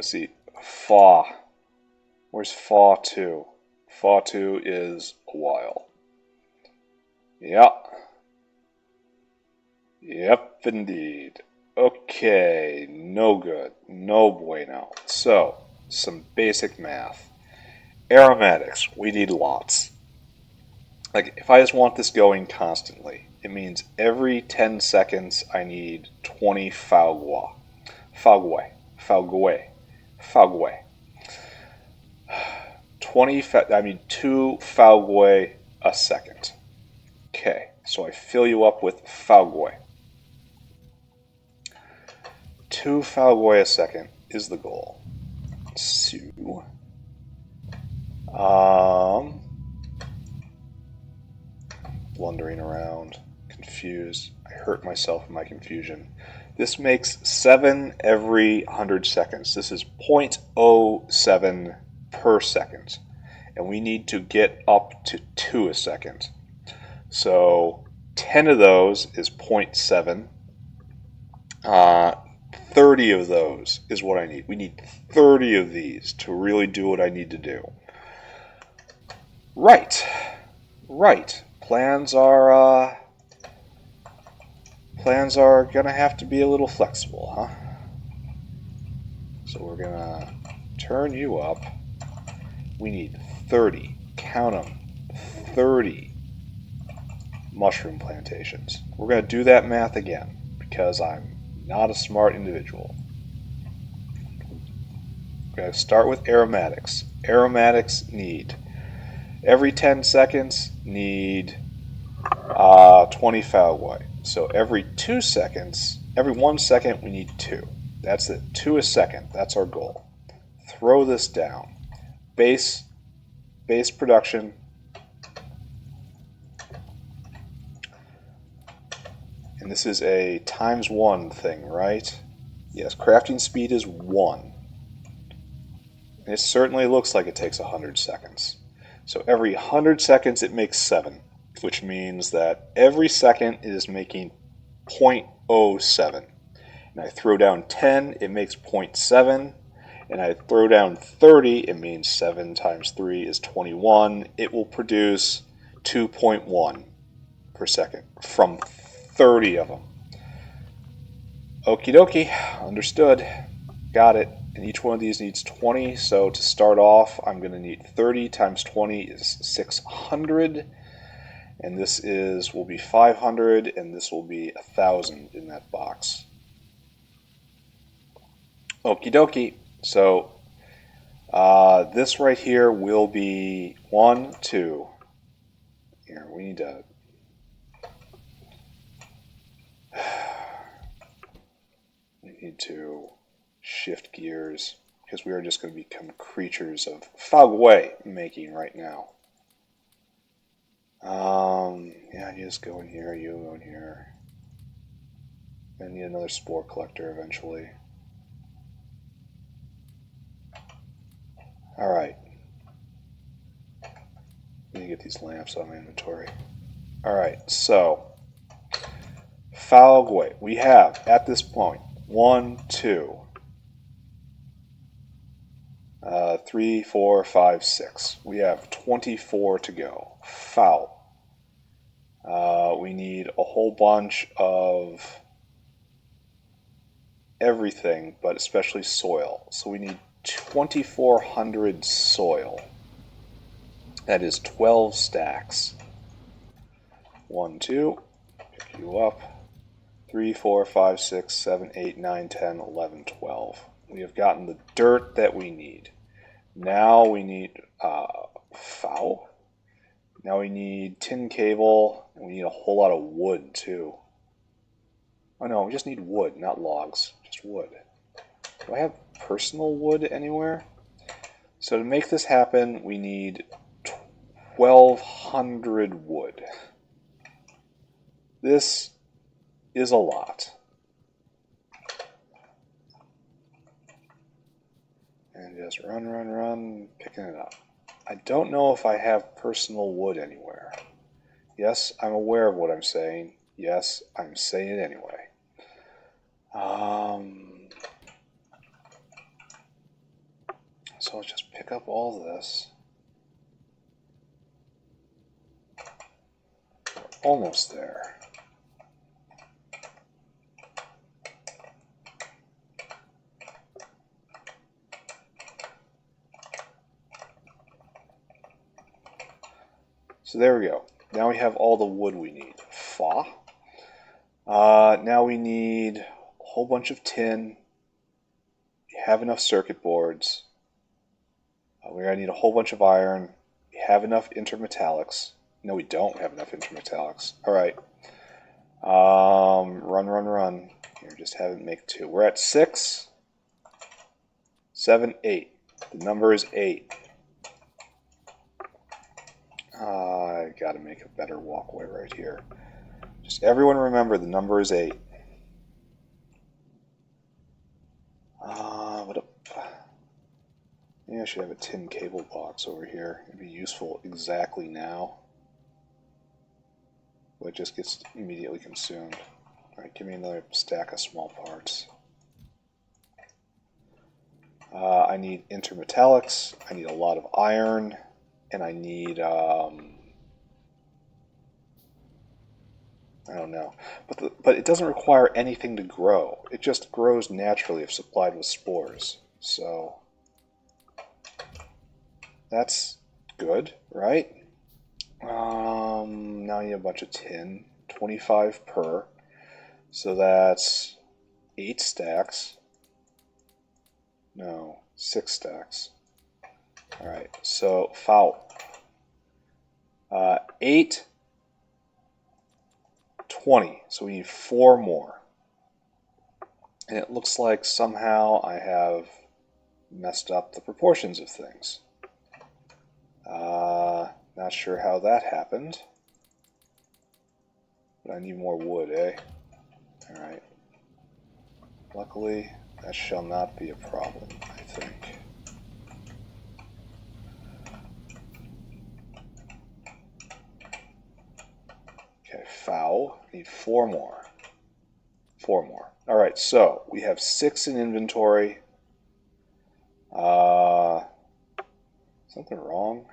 see, Fa. Where's Fa 2? Fa 2 is a while. Yep. Yep, indeed. Okay, no good. No bueno. So, some basic math. Aromatics, we need lots. Like, if I just want this going constantly, it means every 10 seconds I need 20 Faugua. Faugway. Faugway. Faugway. 2 Faugway a second. Okay, so I fill you up with Faugway. 2 Faugway a second is the goal. So, blundering around, confused. I hurt myself in my confusion. This makes 7 every 100 seconds. This is 0.07 per second. And we need to get up to 2 a second. So 10 of those is 0.7. 30 of those is what I need. We need 30 of these to really do what I need to do. Right. Right. Plans are gonna have to be a little flexible, huh? So we're gonna turn you up. We need 30. Count them. 30 mushroom plantations. We're gonna do that math again because I'm not a smart individual. We're gonna start with aromatics. Aromatics need every 10 seconds need 20 Faugway. So every 2 seconds, every 1 second we need 2. That's it, 2 a second. That's our goal. Throw this down. Base production. And this is a ×1 thing, right? Yes, crafting speed is 1. And it certainly looks like it takes 100 seconds. So every 100 seconds it makes 7, which means that every second it is making 0.07. And I throw down 10, it makes 0.7. And I throw down 30, it means 7 times 3 is 21. It will produce 2.1 per second from 30 of them. Okie dokie, understood. Got it. And each one of these needs 20, so to start off, I'm going to need 30 times 20 is 600. And this will be 500, and this will be 1,000 in that box. Okie dokie. So this right here will be 1, 2. Here, we need to... We need to shift gears because we are just going to become creatures of Faugway making right now. Yeah, you just go in here, you go in here. I need another spore collector eventually. Alright. Need to get these lamps out of my inventory. Alright, so Falgway. We have, at this point, 1, 2, 3, 4, 5, 6. We have 24 to go. Foul. We need a whole bunch of everything, but especially soil. So we need 2,400 soil. That is 12 stacks. 1, 2, pick you up. 3, 4, 5, 6, 7, 8, 9, 10, 11, 12. We have gotten the dirt that we need. Now we need foul. Now we need tin cable, and we need a whole lot of wood too. Oh no, we just need wood, not logs, just wood. Do I have personal wood anywhere? So to make this happen, we need 1,200 wood. This is a lot. And just run, picking it up. I don't know if I have personal wood anywhere. Yes, I'm aware of what I'm saying. Yes, I'm saying it anyway. So let's just pick up all this. We're almost there. So there we go. Now we have all the wood we need. Fa. Now we need a whole bunch of tin. We have enough circuit boards. We're going to need a whole bunch of iron. We have enough intermetallics. No, we don't have enough intermetallics. Alright. Run. Here, just have it make 2. We're at 6, 7, 8. The number is 8. I gotta make a better walkway right here. Just everyone remember the number is 8. What up? Maybe I should have a tin cable box over here. It'd be useful exactly now. But it just gets immediately consumed. Alright, give me another stack of small parts. I need intermetallics. I need a lot of iron. And I need, I don't know. But it doesn't require anything to grow. It just grows naturally if supplied with spores. So that's good, right? Now I need a bunch of tin. 25 per. So that's 8 stacks. No, 6 stacks. Alright, so foul. 8, 20. So we need 4 more. And it looks like somehow I have messed up the proportions of things. Not sure how that happened. But I need more wood, eh? Alright. Luckily, that shall not be a problem, I think. Okay, foul. Need 4 more. 4 more. Alright, so we have 6 in inventory. Something wrong?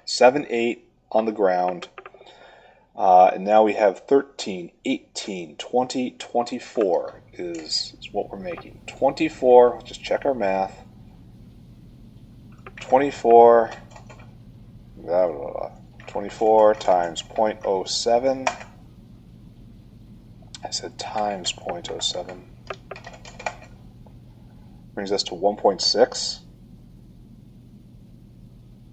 7, 8 on the ground. And now we have 13, 18, 20, 24 is what we're making. 24, just check our math. 24, blah, blah, blah. 24 times 0.07. I said times 0.07. Brings us to 1.6.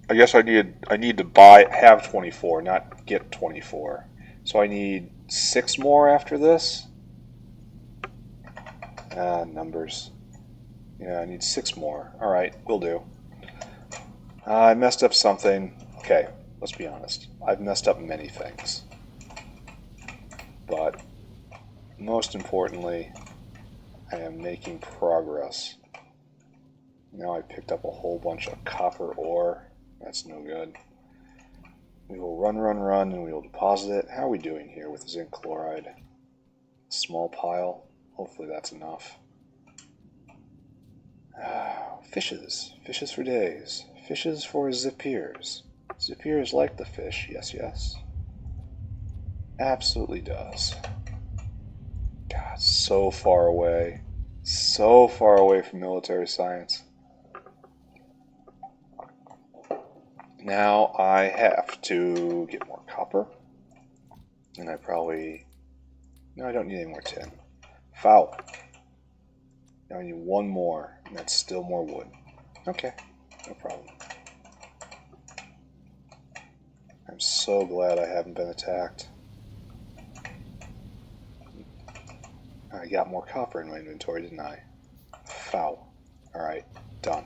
I guess I need to have 24, not get 24. So I need 6 more after this. Numbers. Yeah, I need 6 more. Alright, will do. I messed up something. Okay, let's be honest. I've messed up many things. But most importantly, I am making progress. Now I picked up a whole bunch of copper ore. That's no good. We will run, and we will deposit it. How are we doing here with zinc chloride? Small pile. Hopefully that's enough. Fishes. Fishes for days. Fishes for Zipiers. Zipiers like the fish. Yes, yes. Absolutely does. God, so far away. So far away from military science. Now I have to get more copper. And I probably... No, I don't need any more tin. Foul. Now I need one more, and that's still more wood. Okay, no problem. I'm so glad I haven't been attacked. I got more copper in my inventory, didn't I? Foul. Alright, done.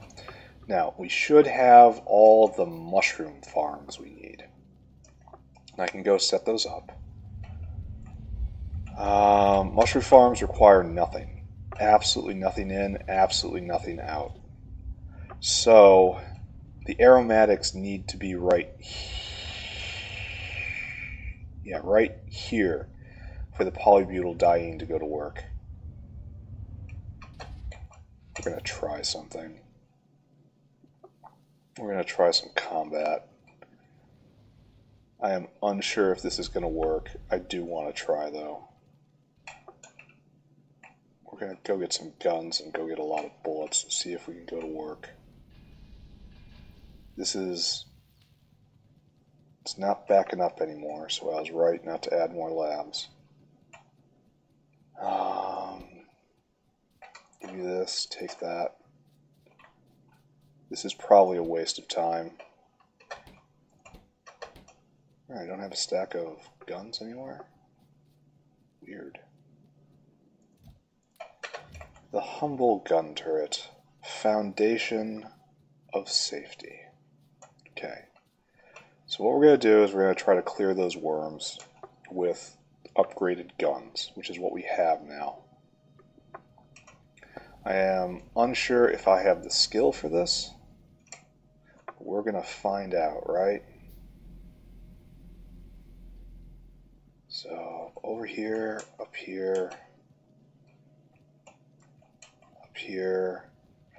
Now, we should have all the mushroom farms we need. And I can go set those up. Mushroom farms require nothing. Absolutely nothing in, absolutely nothing out. So, the aromatics need to be right here for the polybutyldiene to go to work. We're going to try something. We're going to try some combat. I am unsure if this is going to work. I do want to try, though. We're going to go get some guns and go get a lot of bullets and see if we can go to work. It's not backing up anymore, so I was right not to add more labs. Give you this, take that. This is probably a waste of time. I don't have a stack of guns anywhere. Weird. The humble gun turret. Foundation of safety. Okay. So what we're going to do is we're going to try to clear those worms with upgraded guns, which is what we have now. I am unsure if I have the skill for this. We're going to find out, right? So, over here, up here, up here.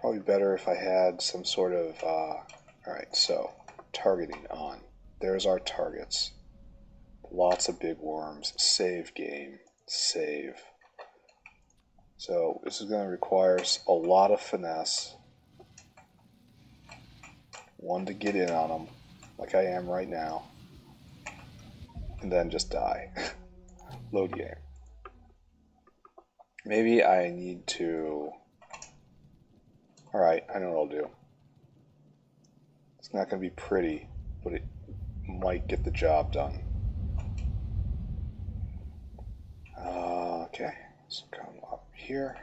Probably better if I had some sort of, alright, so, targeting on. There's our targets. Lots of big worms. Save game. Save. So, this is going to require a lot of finesse. One, to get in on them, like I am right now. And then just die. Load game. Maybe I need to... Alright, I know what I'll do. It's not going to be pretty, but it might get the job done. Okay, so come up here.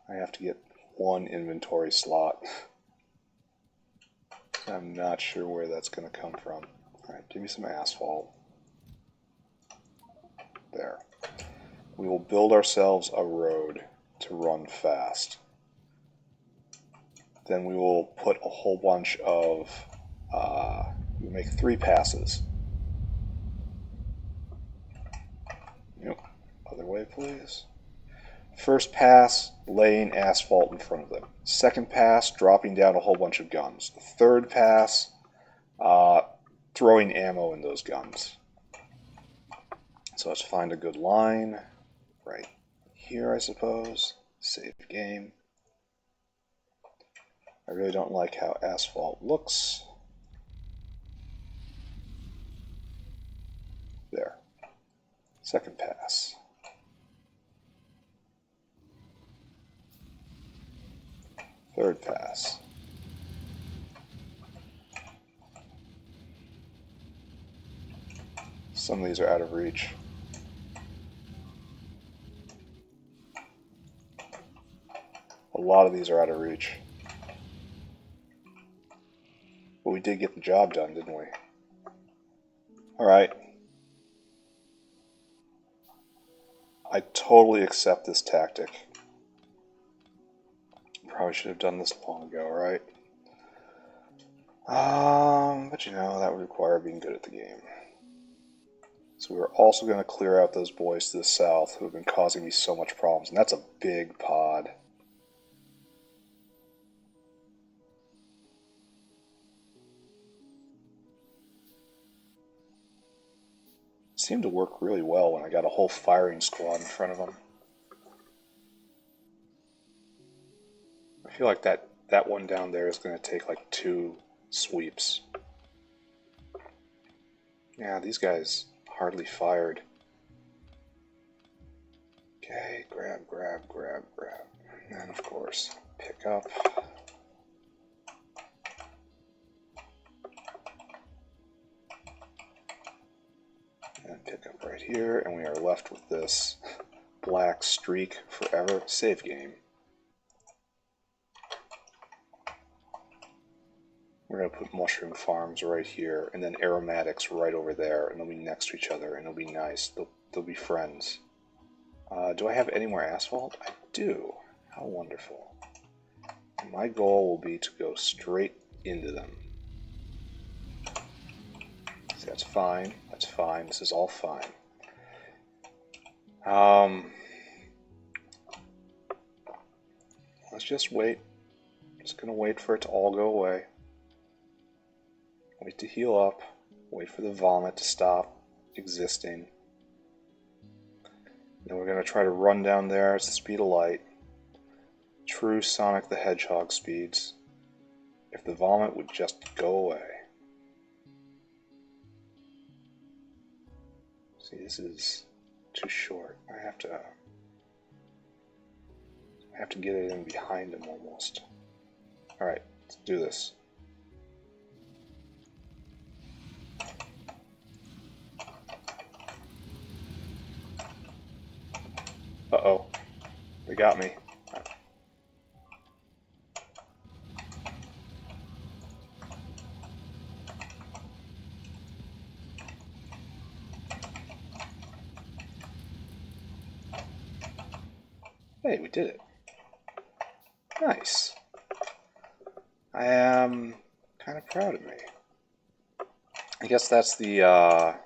I have to get one inventory slot. I'm not sure where that's going to come from. Alright, give me some asphalt. There. We will build ourselves a road to run fast. Then we will put a whole bunch of... we'll make 3 passes. Yep. Other way, please. First pass, laying asphalt in front of them. Second pass, dropping down a whole bunch of guns. The third pass, throwing ammo in those guns. So let's find a good line. Right here, I suppose. Save game. I really don't like how asphalt looks. There. Second pass. Third pass. Some of these are out of reach. A lot of these are out of reach. But we did get the job done, didn't we? Alright. I totally accept this tactic. Probably should have done this long ago, right? But you know, that would require being good at the game. So we're also going to clear out those boys to the south who have been causing me so much problems. And that's a big pod. It seemed to work really well when I got a whole firing squad in front of them. I feel like that one down there is going to take like 2 sweeps. Yeah, these guys hardly fired. Okay, grab. And of course, pick up. And pick up right here, and we are left with this black streak forever. Save game. We're going to put mushroom farms right here, and then aromatics right over there, and they'll be next to each other, and it'll be nice. They'll be friends. Do I have any more asphalt? I do. How wonderful. And my goal will be to go straight into them. See, that's fine. That's fine. This is all fine. Let's just wait. Just going to wait for it to all go away. Wait to heal up. Wait for the vomit to stop existing. Then we're going to try to run down there at the speed of light. True Sonic the Hedgehog speeds. If the vomit would just go away. See, this is too short. I have to get it in behind him almost. Alright, let's do this. Uh-oh. They got me. Hey, we did it. Nice. I am kind of proud of me. I guess that's the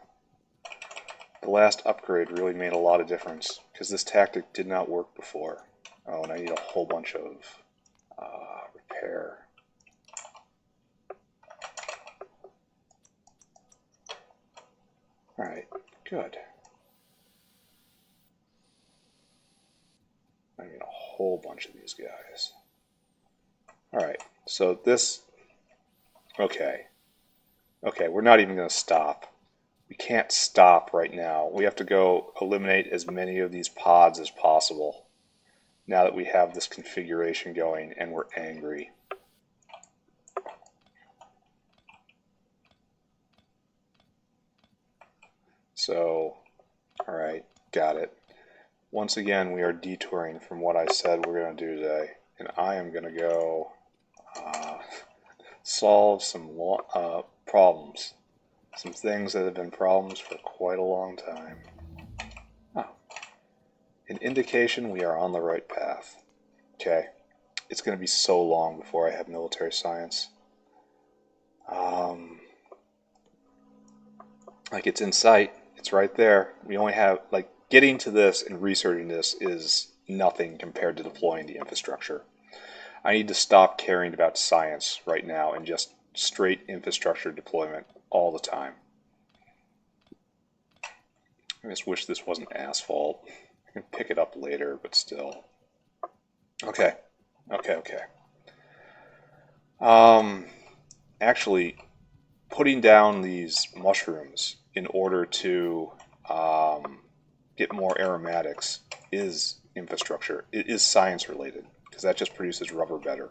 last upgrade really made a lot of difference, because this tactic did not work before. Oh, and I need a whole bunch of repair. Alright, good. I need a whole bunch of these guys. Alright, so this... Okay, we're not even going to stop. We can't stop right now. We have to go eliminate as many of these pods as possible now that we have this configuration going and we're angry. So, alright, got it. Once again, we are detouring from what I said we're going to do today. And I am going to go solve some problems. Some things that have been problems for quite a long time. Oh. An indication we are on the right path. Okay. It's going to be so long before I have military science. Like, it's in sight. It's right there. We only have, like, getting to this and researching this is nothing compared to deploying the infrastructure. I need to stop caring about science right now and just straight infrastructure deployment all the time. I just wish this wasn't asphalt. I can pick it up later, but still. Okay. Actually, putting down these mushrooms in order to get more aromatics is infrastructure. It is science related, because that just produces rubber better.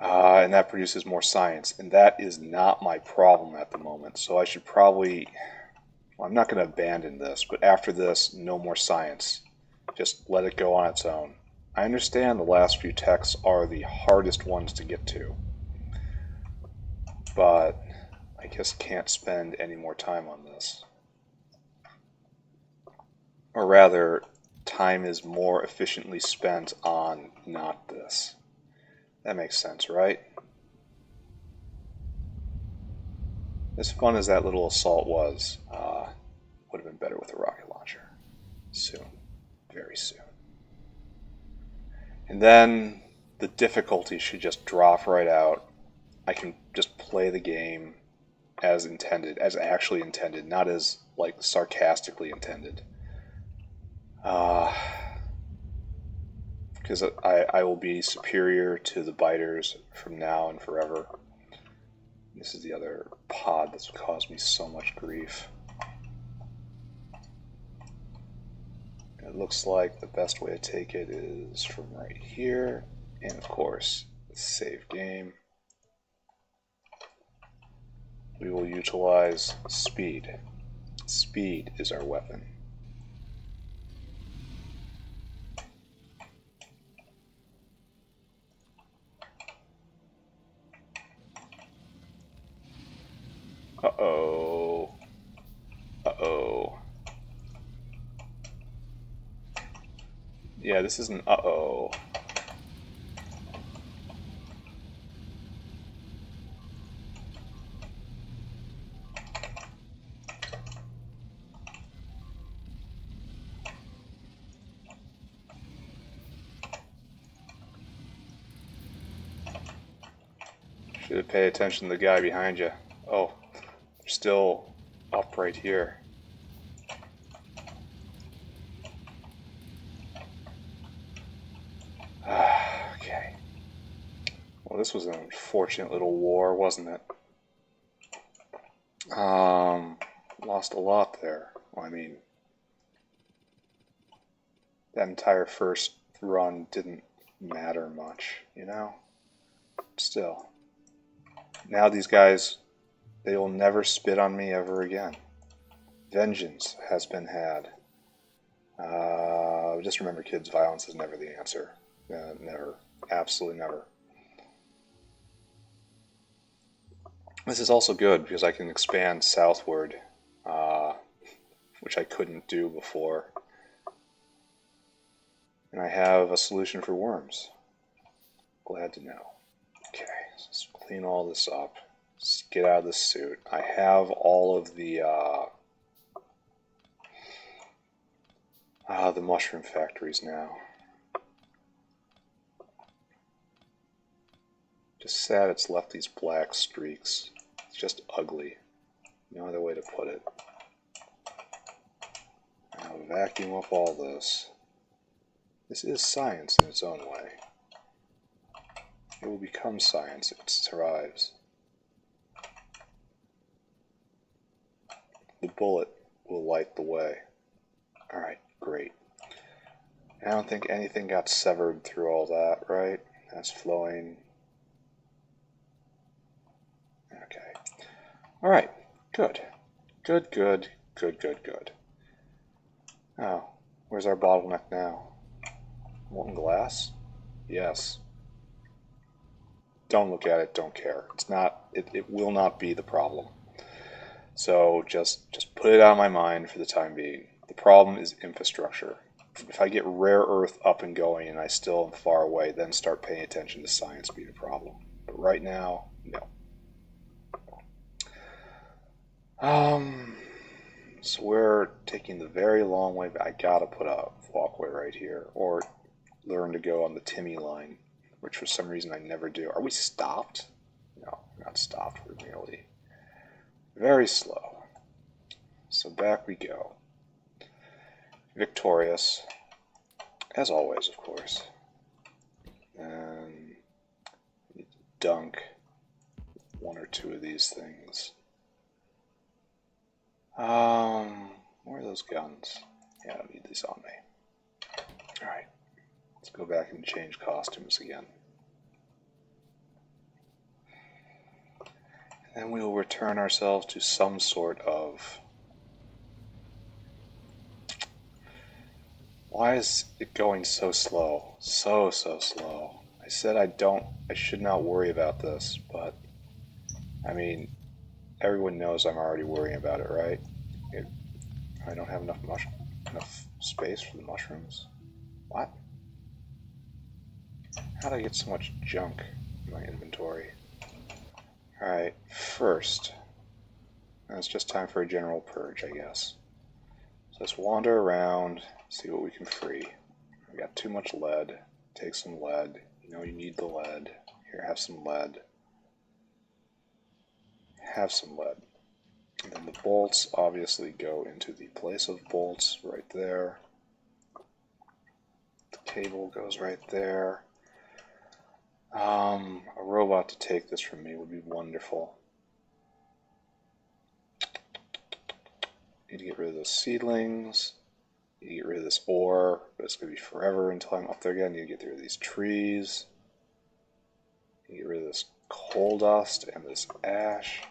And that produces more science, and that is not my problem at the moment. So I should probably, well, I'm not going to abandon this, but after this, no more science. Just let it go on its own. I understand the last few texts are the hardest ones to get to, but I just can't spend any more time on this. Or rather, time is more efficiently spent on not this. That makes sense, right? As fun as that little assault was, would have been better with a rocket launcher. Soon. Very soon. And then the difficulty should just drop right out. I can just play the game as intended, as actually intended, not as like sarcastically intended. Because I will be superior to the biters from now and forever. This is the other pod that's caused me so much grief. It looks like the best way to take it is from right here, and of course, save game. We will utilize speed. Speed is our weapon. Uh-oh. Uh-oh. Yeah, this is an uh-oh. Should have paid attention to the guy behind you. Oh, they're still up right here. Okay. Well, this was an unfortunate little war, wasn't it? Lost a lot there. Well, I mean, that entire first run didn't matter much, you know? Still. Now these guys, they will never spit on me ever again. Vengeance has been had. Just remember, kids, violence is never the answer. Never. Absolutely never. This is also good because I can expand southward, which I couldn't do before. And I have a solution for worms. Glad to know. Okay, so let's clean all this up. Let's get out of this suit. I have all of the mushroom factories now. Just sad it's left these black streaks. It's just ugly. No other way to put it. I'll vacuum up all this. This is science in its own way. It will become science if it survives. The bullet will light the way. Alright, great. I don't think anything got severed through all that, right? That's flowing. Okay. Alright, good. Good, good, good, good, good. Oh, where's our bottleneck now? Molten glass? Yes. Don't look at it, don't care. It's not, it will not be the problem. So just put it out of my mind for the time being. The problem is infrastructure. If I get rare earth up and going and I still am far away, then start paying attention to science being a problem. But right now, no. So we're taking the very long way back. I gotta put a walkway right here, or learn to go on the Timmy line, which for some reason I never do. Are we stopped? No, we're not stopped. We're merely very slow. So back we go. Victorious, as always, of course. And dunk one or two of these things. Where are those guns? Yeah, I don't need these on me. Alright, let's go back and change costumes again. And then we will return ourselves to some sort of... Why is it going so slow? So slow. I said I should not worry about this, but I mean, everyone knows I'm already worrying about it, right? I don't have enough space for the mushrooms? What? How did I get so much junk in my inventory? Alright, first, it's just time for a general purge, I guess. So let's wander around, see what we can free. We got too much lead. Take some lead. You know you need the lead. Here, have some lead. Have some lead. And then the bolts obviously go into the place of bolts right there. The cable goes right there. A robot to take this from me would be wonderful. Need to get rid of those seedlings. Need to get rid of this ore, but it's going to be forever until I'm up there again. Need to get rid of these trees. Need to get rid of this coal dust and this ash.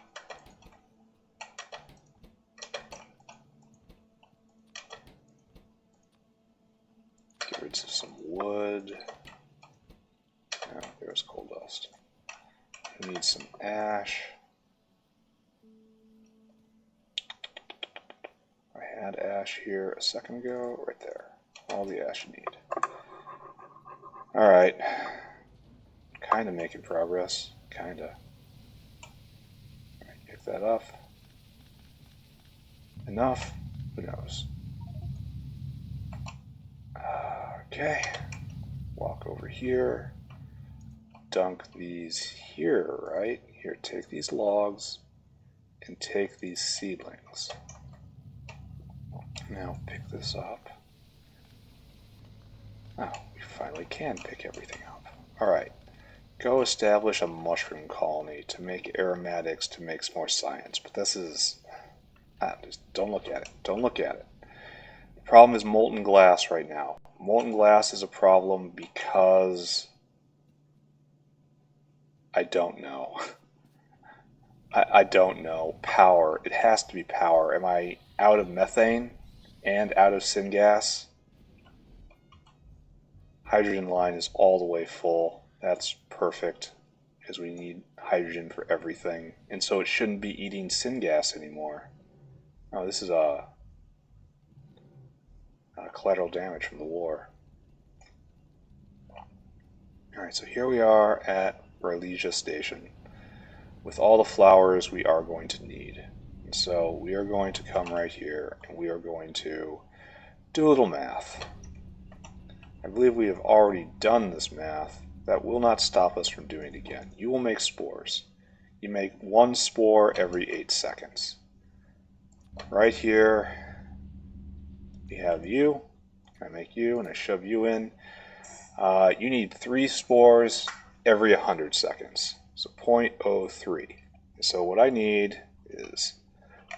Get rid of some wood. Oh, there's coal dust. We need some ash. I had ash here a second ago, right there. All the ash you need. Alright. Kinda making progress. Kinda. Alright, pick that up. Enough? Who knows? Okay. Walk over here. Dunk these here, right? Here, take these logs and take these seedlings. Now pick this up. Oh, we finally can pick everything up. Alright. Go establish a mushroom colony to make aromatics to make more science. But this is... just don't look at it. Don't look at it. The problem is molten glass right now. Molten glass is a problem because... I don't know. I don't know. Power. It has to be power. Am I out of methane and out of syngas? Hydrogen line is all the way full. That's perfect because we need hydrogen for everything. And so it shouldn't be eating syngas anymore. Oh, this is collateral damage from the war. Alright, so here we are at Ralesia Station with all the flowers we are going to need. And so we are going to come right here and we are going to do a little math. I believe we have already done this math. That will not stop us from doing it again. You will make spores. You make one spore every 8 seconds. Right here we have you. I make you and I shove you in. You need 3 spores every 100 seconds. So 0.03. So what I need is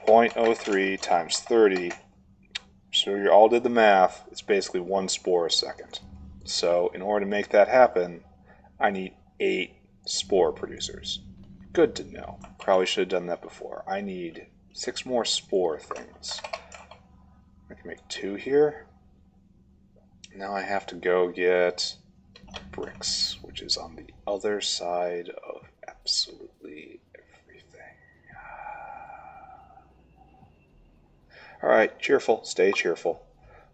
0.03 times 30. So you all did the math. It's basically 1 spore a second. So in order to make that happen, I need 8 spore producers. Good to know. Probably should have done that before. I need 6 more spore things. I can make 2 here. Now I have to go get bricks, which is on the other side of absolutely everything. Alright, cheerful. Stay cheerful.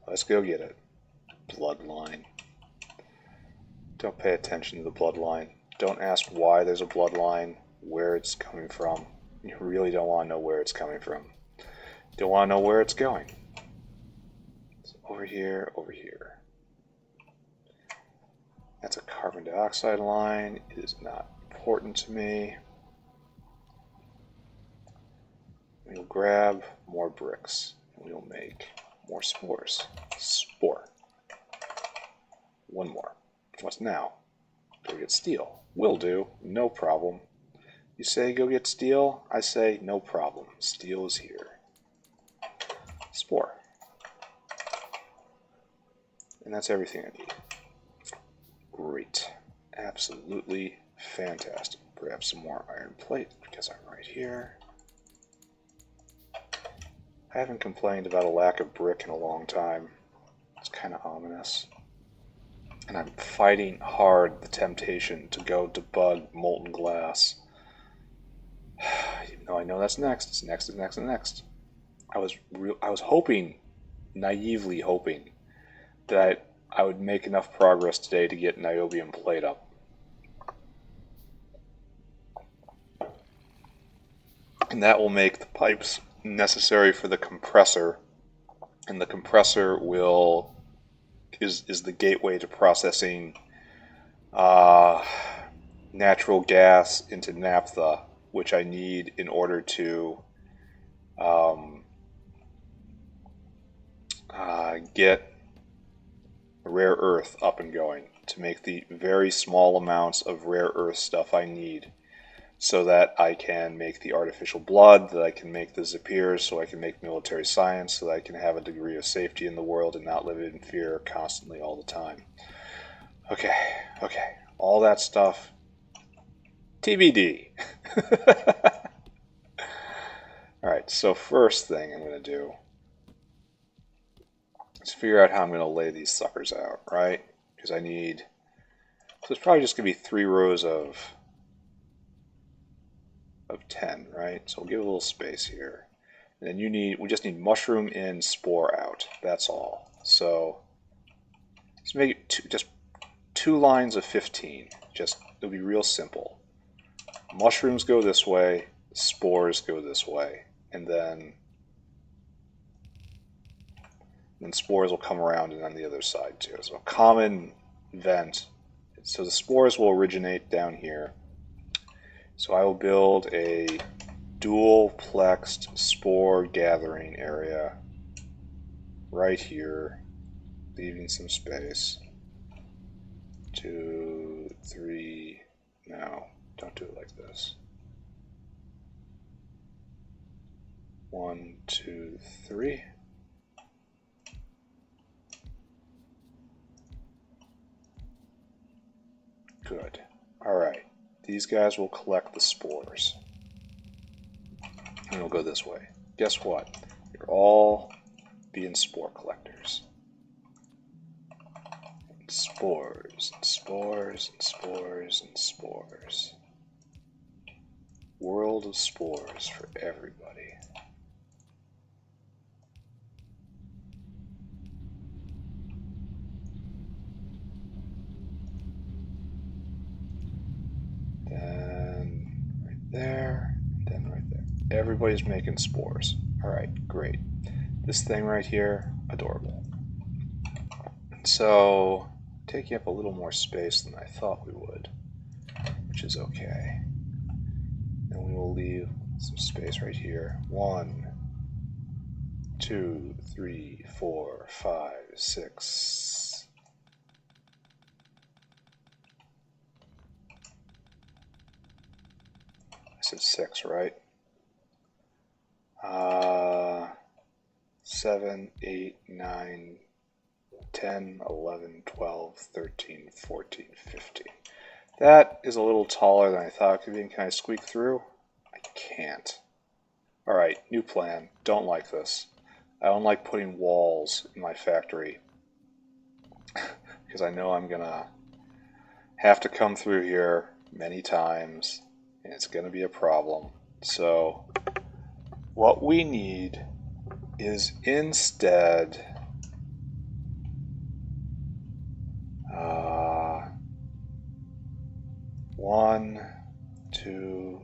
Let's go get it. Bloodline. Don't pay attention to the bloodline. Don't ask why there's a bloodline, where it's coming from. You really don't want to know where it's coming from. You don't want to know where it's going. So over here, over here. That's a carbon dioxide line. It is not important to me. We'll grab more bricks. And we'll make more spores. Spore. 1 more. What's now? Go get steel. Will do. No problem. You say go get steel? I say no problem. Steel is here. Spore. And that's everything I need. Great. Absolutely fantastic. Grab some more iron plate because I'm right here. I haven't complained about a lack of brick in a long time. It's kind of ominous. And I'm fighting hard the temptation to go debug molten glass. Even though I know that's next. It's next and next and next. I was hoping naively hoping that I would make enough progress today to get niobium plate up. And that will make the pipes necessary for the compressor, and the compressor is the gateway to processing natural gas into naphtha, which I need in order to get rare earth up and going, to make the very small amounts of rare earth stuff I need so that I can make the artificial blood, that I can make the Zapirs, so I can make military science, so that I can have a degree of safety in the world and not live in fear constantly all the time. Okay, all that stuff, TBD. Alright, so first thing I'm going to do is figure out how I'm going to lay these suckers out, right? Because I need, so it's probably just going to be 3 rows of 10, right? So we'll give it a little space here. And then we just need mushroom in, spore out. That's all. So let's make it just 2 lines of 15. It'll be real simple. Mushrooms go this way, spores go this way, and then spores will come around and on the other side too. So a common vent. So the spores will originate down here. So I will build a dual-plexed spore gathering area right here, leaving some space. 2, 3, no, don't do it like this. 1, 2, 3. Good. Alright. These guys will collect the spores. And we'll go this way. Guess what? You're all being spore collectors. And spores, and spores, and spores, and spores. World of spores for everybody. There, and then right there. Everybody's making spores. Alright, great. This thing right here, adorable. So, taking up a little more space than I thought we would, which is okay. And we will leave some space right here. 1, 2, 3, 4, 5, 6. I said 6, right? 7, 8, 9, 10, 11, 12, 13, 14, 15. That is a little taller than I thought it could be. Can I squeak through? I can't. Alright, new plan. Don't like this. I don't like putting walls in my factory because I know I'm gonna have to come through here many times and it's gonna be a problem. So what we need is instead 1, 2,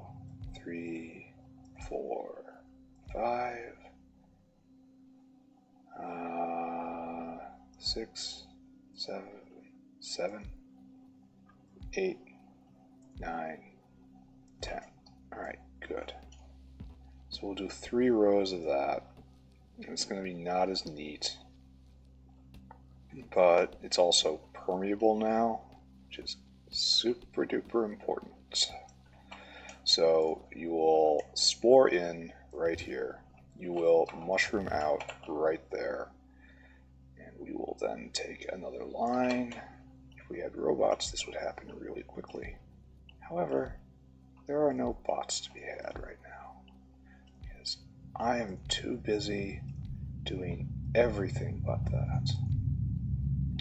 3, 4, 5, 6, 7, 8, 9, 10. Alright, good. So we'll do 3 rows of that. It's going to be not as neat, but it's also permeable now, which is super duper important. So you will spore in right here. You will mushroom out right there. And we will then take another line. If we had robots, this would happen really quickly. However, there are no bots to be had right now, because I am too busy doing everything but that.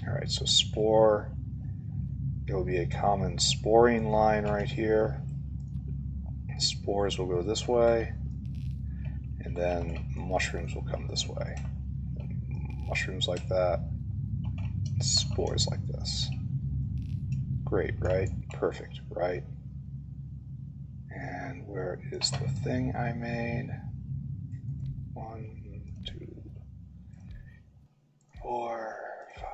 Alright, so spore, it will be a common sporing line right here. Spores will go this way, and then mushrooms will come this way. mushrooms like that, spores like this. Great, right? Perfect, right? And where is the thing I made? 1, 2, 4, 5,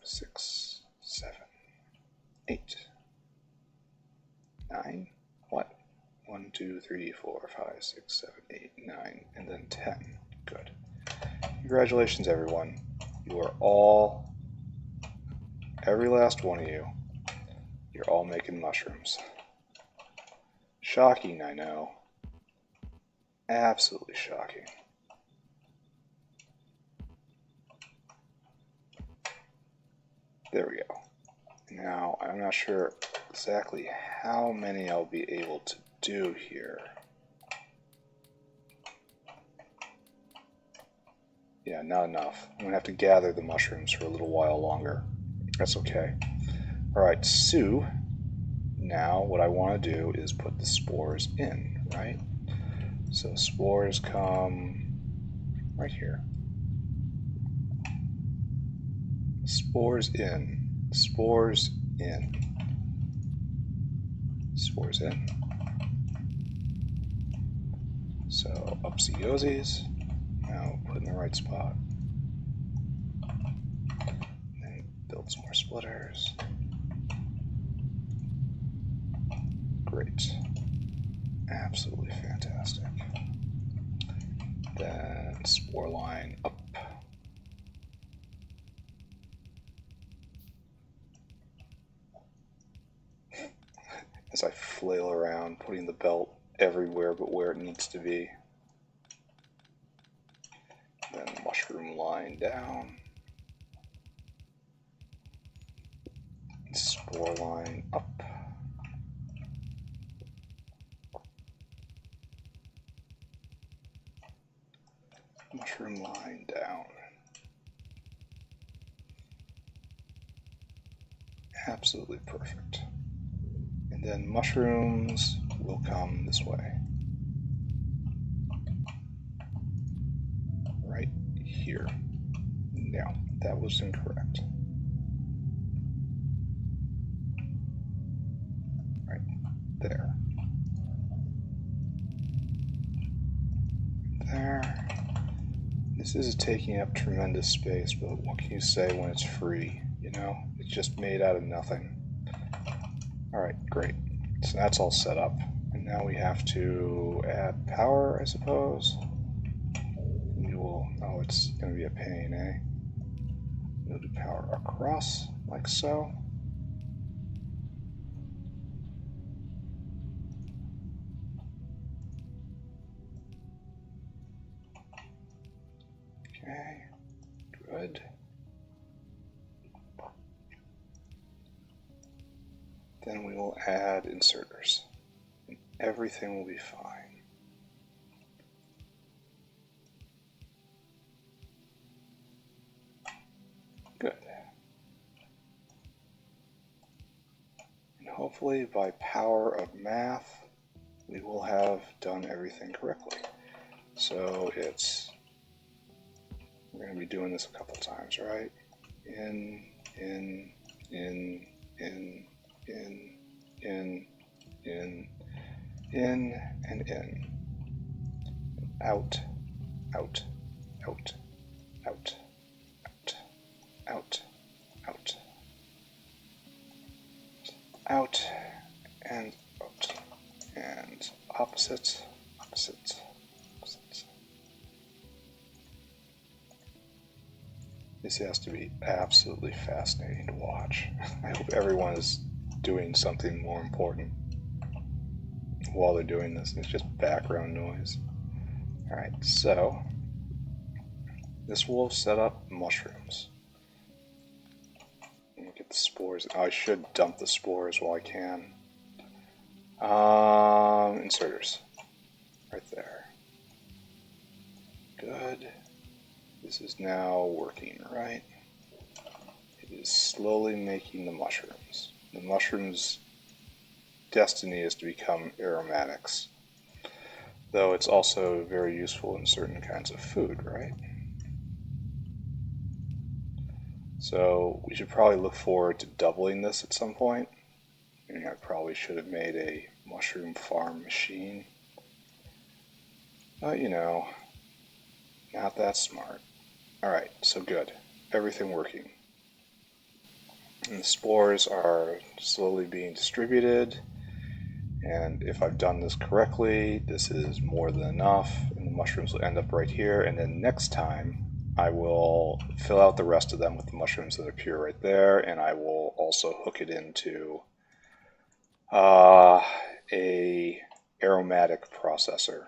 6, 7, 8, 9. What? 1, 2, 3, 4, 5, 6, 7, 8, 9, and then 10. Good. Congratulations, everyone. You are all, every last one of you, you're all making mushrooms. Shocking, I know. Absolutely shocking. There we go. Now, I'm not sure exactly how many I'll be able to do here. Yeah, not enough. I'm going to have to gather the mushrooms for a little while longer. That's okay. Alright, so now what I want to do is put the spores in, right? So spores come right here. Spores in. Spores in. Spores in. So upsy goesies. Now put in the right spot. Then build some more splitters. Great. Absolutely fantastic. Then spore line up. As I flail around, putting the belt everywhere but where it needs to be. Then mushroom line down. Spore line up. Mushroom line down. Absolutely perfect. And then mushrooms will come this way. Right here. No, that was incorrect. Right there. There. This is taking up tremendous space, but what can you say when it's free? You know, it's just made out of nothing. Alright, great. So that's all set up. And now we have to add power, I suppose. We will, oh, it's going to be a pain, eh? We'll do power across, like so. Okay, good. Then we will add inserters. And everything will be fine. Good. And hopefully by power of math, we will have done everything correctly. So we're going to be doing this a couple times, right? In, and in. Out, out, out, out, out, out, out, out, and out, and opposite, opposite, opposite. This has to be absolutely fascinating to watch. I hope everyone is doing something more important while they're doing this. It's just background noise. Alright, so this will set up mushrooms. Let me get the spores. Oh, I should dump the spores while I can. Inserters. Right there. Good. This is now working, right? It is slowly making the mushrooms. The mushrooms' destiny is to become aromatics, though it's also very useful in certain kinds of food, right? So we should probably look forward to doubling this at some point. I probably should have made a mushroom farm machine. But, not that smart. Alright, so good. Everything working. And the spores are slowly being distributed. And if I've done this correctly, this is more than enough. And the mushrooms will end up right here. And then next time, I will fill out the rest of them with the mushrooms that appear right there. And I will also hook it into a aromatic processor.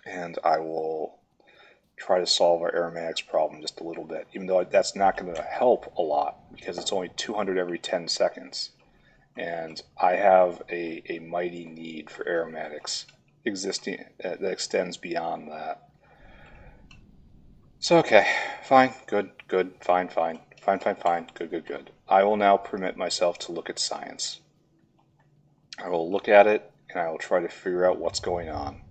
And I will try to solve our aromatics problem just a little bit, even though that's not going to help a lot because it's only 200 every 10 seconds. And I have a mighty need for aromatics existing that extends beyond that. So, okay, fine, good, fine, good. I will now permit myself to look at science. I will look at it and I will try to figure out what's going on.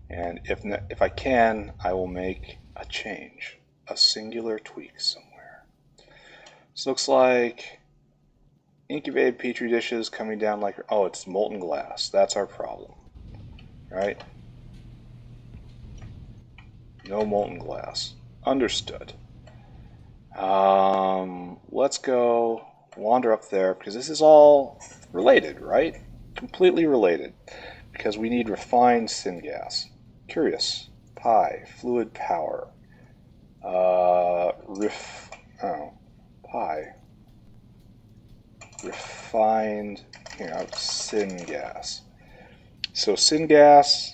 And if I can, I will make a change, a singular tweak somewhere. This looks like incubated petri dishes coming down like, oh, it's molten glass. That's our problem, right? No molten glass. Understood. Let's go wander up there because this is all related, right? Completely related because we need refined syngas. Curious. Pi. Fluid power. Pi. Refined, syngas. So syngas,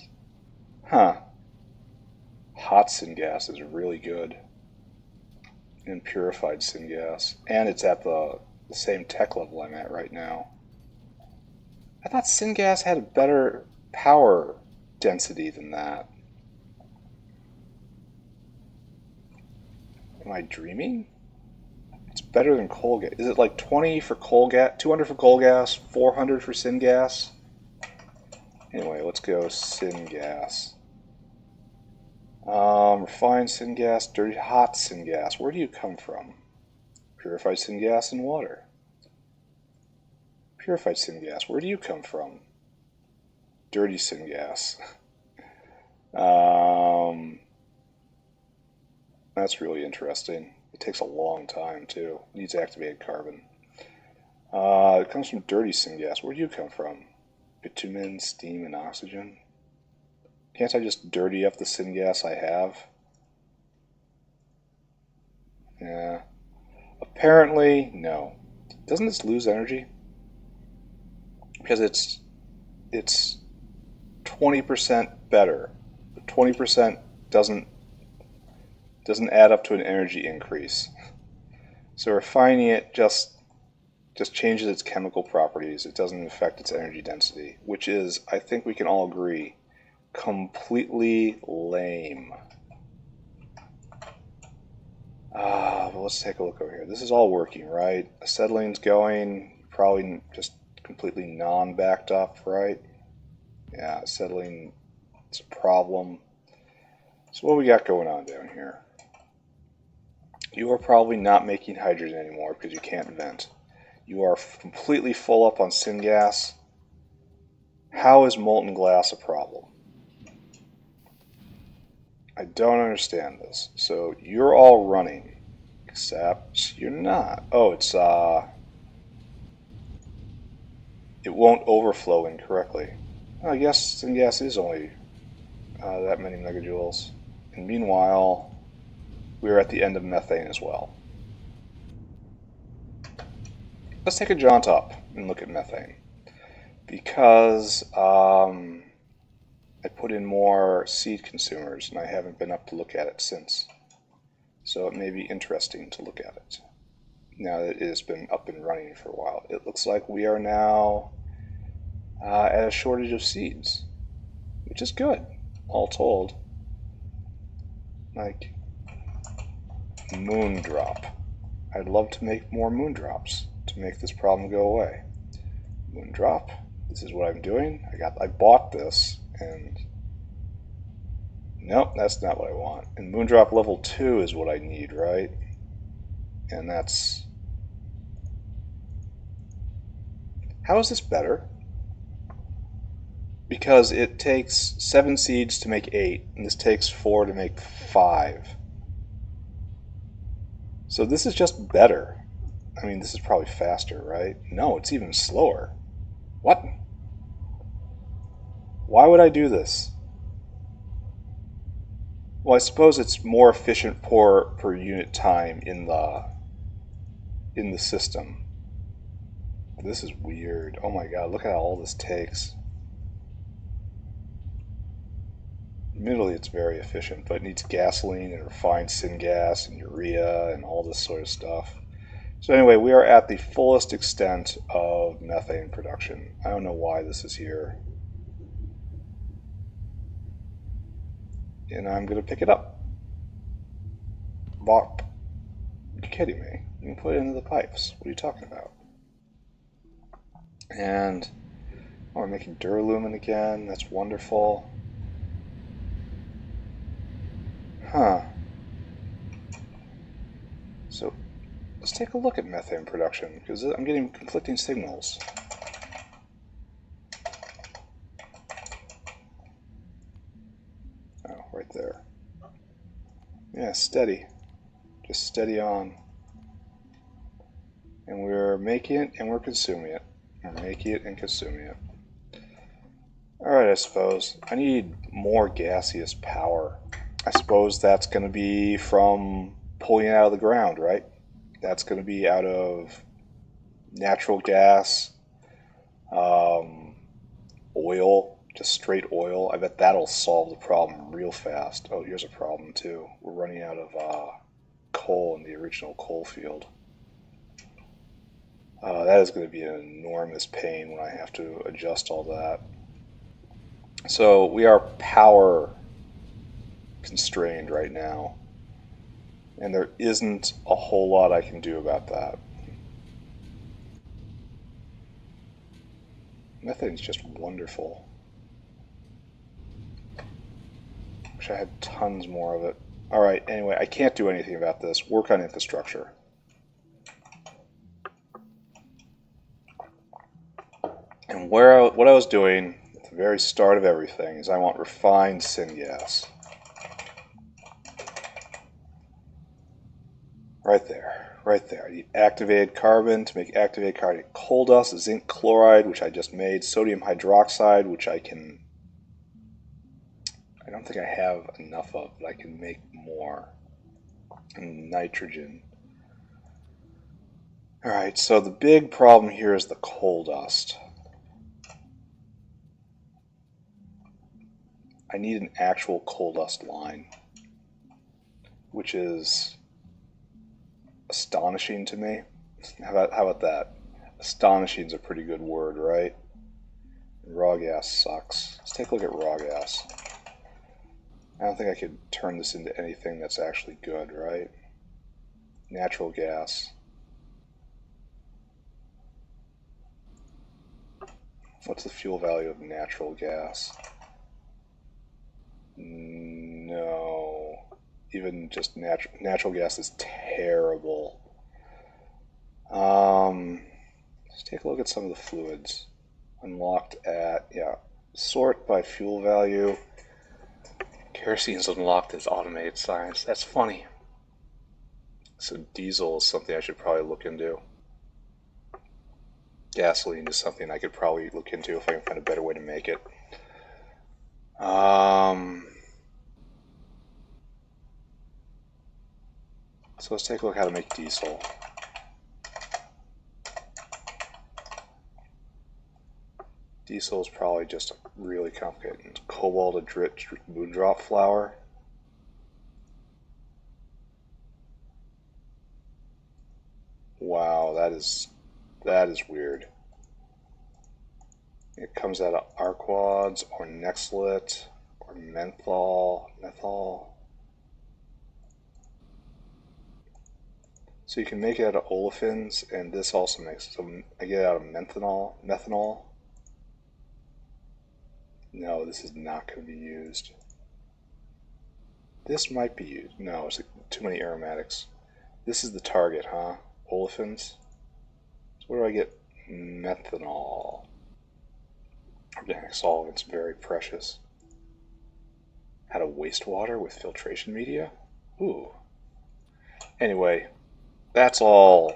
hot syngas is really good. And purified syngas. And it's at the same tech level I'm at right now. I thought syngas had a better power density than that. Am I dreaming? It's better than coal gas. Is it like 20 for coal gas, 200 for coal gas, 400 for syngas? Anyway, let's go syngas. Refined syngas, dirty hot syngas. Where do you come from? Purified syngas and water. Purified syngas. Where do you come from? Dirty syngas. That's really interesting. It takes a long time too. It needs activated carbon. It comes from dirty syngas. Where do you come from? Bitumen, steam, and oxygen. Can't I just dirty up the syngas I have? Yeah. Apparently, no. Doesn't this lose energy? Because it's 20% better. But 20% doesn't add up to an energy increase. So refining it just changes its chemical properties. It doesn't affect its energy density, which is, I think we can all agree, completely lame. But let's take a look over here. This is all working, right? Acetyleen's going, probably just completely non-backed up, right? Yeah, acetylene, it's a problem. So what we got going on down here? You are probably not making hydrogen anymore because you can't vent. You are completely full up on syngas. How is molten glass a problem? I don't understand this. So you're all running, except you're not. Oh, it won't overflow incorrectly. I guess syngas is only that many megajoules. And meanwhile, we're at the end of methane as well. Let's take a jaunt up and look at methane. Because I put in more seed consumers and I haven't been up to look at it since. So it may be interesting to look at it now that it has been up and running for a while. It looks like we are now at a shortage of seeds, which is good, all told. Like moondrop. I'd love to make more moondrops to make this problem go away. Moondrop. This is what I'm doing. I bought this and nope, that's not what I want. And moondrop level 2 is what I need, right? And that's... How is this better? Because it takes 7 seeds to make 8, and this takes 4 to make 5. So this is just better. I mean, this is probably faster, right? No, it's even slower. What? Why would I do this? Well, I suppose it's more efficient per unit time in the system. This is weird. Oh my god, look at how all this takes. Admittedly, it's very efficient, but it needs gasoline and refined syngas and urea and all this sort of stuff. So anyway, we are at the fullest extent of methane production. I don't know why this is here. And I'm going to pick it up. Bop. You're kidding me. You can put it into the pipes. What are you talking about? And oh, we're making duralumin again. That's wonderful. Huh. So let's take a look at methane production, because I'm getting conflicting signals. Oh, right there. Yeah, steady. Just steady on. And we're making it and we're consuming it. We're making it and consuming it. Alright, I suppose. I need more gaseous power. I suppose that's going to be from pulling it out of the ground, right? That's going to be out of natural gas, oil, just straight oil. I bet that'll solve the problem real fast. Oh, here's a problem too. We're running out of coal in the original coal field. That is going to be an enormous pain when I have to adjust all that. So we are power constrained right now, and there isn't a whole lot I can do about that. Methane's just wonderful. Wish I had tons more of it. Alright, anyway, I can't do anything about this. Work on infrastructure. And what I was doing at the very start of everything is I want refined syngas. Right there, right there. I need activated carbon to make activated carbon. Coal dust, zinc chloride, which I just made, sodium hydroxide, which I don't think I have enough of, but I can make more. And nitrogen. Alright, so the big problem here is the coal dust. I need an actual coal dust line, which is astonishing to me. How about that? Astonishing is a pretty good word, right? Raw gas sucks. Let's take a look at raw gas. I don't think I could turn this into anything that's actually good, right? Natural gas. What's the fuel value of natural gas? No. Even just natural gas is terrible. Let's take a look at some of the fluids. Unlocked at, yeah, sort by fuel value. Kerosene is unlocked as automated science. That's funny. So diesel is something I should probably look into. Gasoline is something I could probably look into if I can find a better way to make it. So let's take a look at how to make diesel. Diesel is probably just really complicated. Cobalt enriched moondrop flour. Wow, that is weird. It comes out of arquads or nexlet or menthol. So you can make it out of olefins, and this also makes it. So I get it out of methanol. No, this is not going to be used. This might be used. No, it's too many aromatics. This is the target, huh? Olefins. So where do I get methanol? Organic solvents, very precious. How to wastewater with filtration media? Ooh. Anyway, that's all.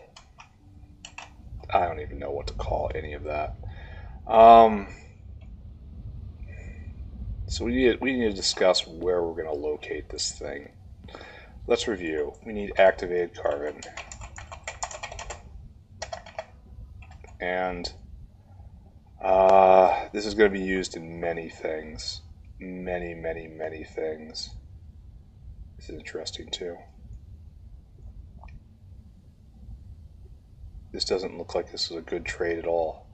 I don't even know what to call any of that. So we need to discuss where we're going to locate this thing. Let's review. We need activated carbon. And this is going to be used in many things. Many, many, many things. This is interesting too. This doesn't look like this is a good trade at all.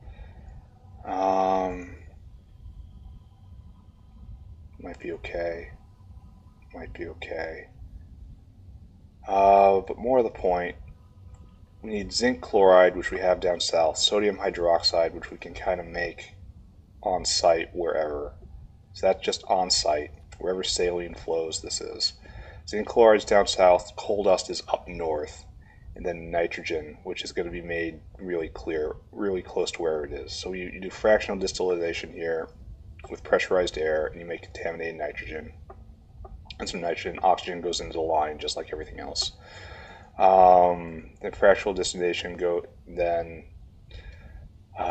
Might be okay. Might be okay. But more to the point, we need zinc chloride, which we have down south, sodium hydroxide, which we can kind of make on site wherever. So that's just on site, wherever saline flows this is. Zinc chloride is down south, coal dust is up north, and then nitrogen, which is going to be made really clear, really close to where it is. So you do fractional distillation here with pressurized air, and you make contaminated nitrogen. And some nitrogen, oxygen goes into the line just like everything else. Then fractional distillation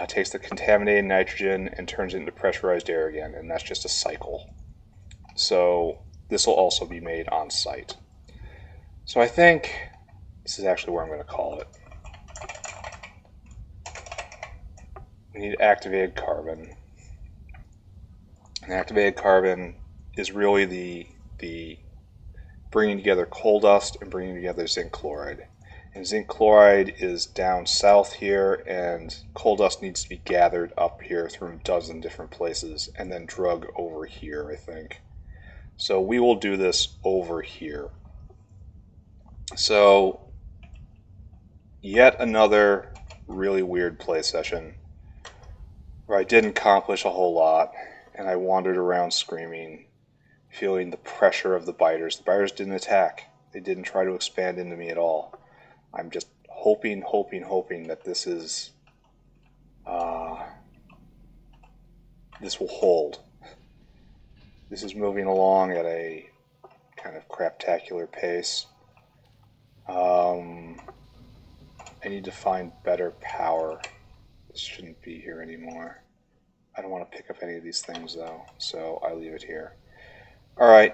takes the contaminated nitrogen and turns it into pressurized air again, and that's just a cycle. So this will also be made on site. So I think this is actually where I'm going to call it. We need activated carbon. And activated carbon is really the bringing together coal dust and bringing together zinc chloride. And zinc chloride is down south here, and coal dust needs to be gathered up here from a dozen different places and then drug over here, I think. So we will do this over here. So yet another really weird play session where I didn't accomplish a whole lot, and I wandered around screaming, feeling the pressure of the biters. The biters didn't attack. They didn't try to expand into me at all. I'm just hoping that this will hold. This is moving along at a kind of craptacular pace. I need to find better power. This shouldn't be here anymore. I don't want to pick up any of these things though, so I leave it here. Alright,